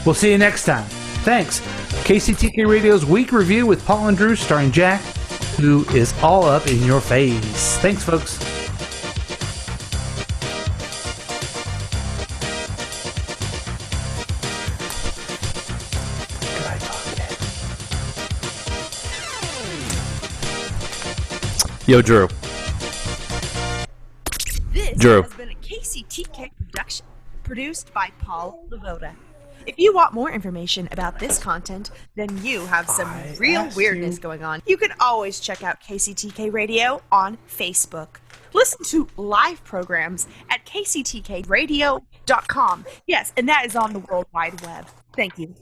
We'll see you next time. Thanks. KCTK Radio's Week Review with Paul and Drew, starring Jack, who is all up in your face. Thanks, folks. Yo, Drew. This has been a KCTK production, produced by Paul Lavoda. If you want more information about this content, then you have some real weirdness going on. You can always check out KCTK Radio on Facebook. Listen to live programs at kctkradio.com. Yes, and that is on the World Wide Web. Thank you.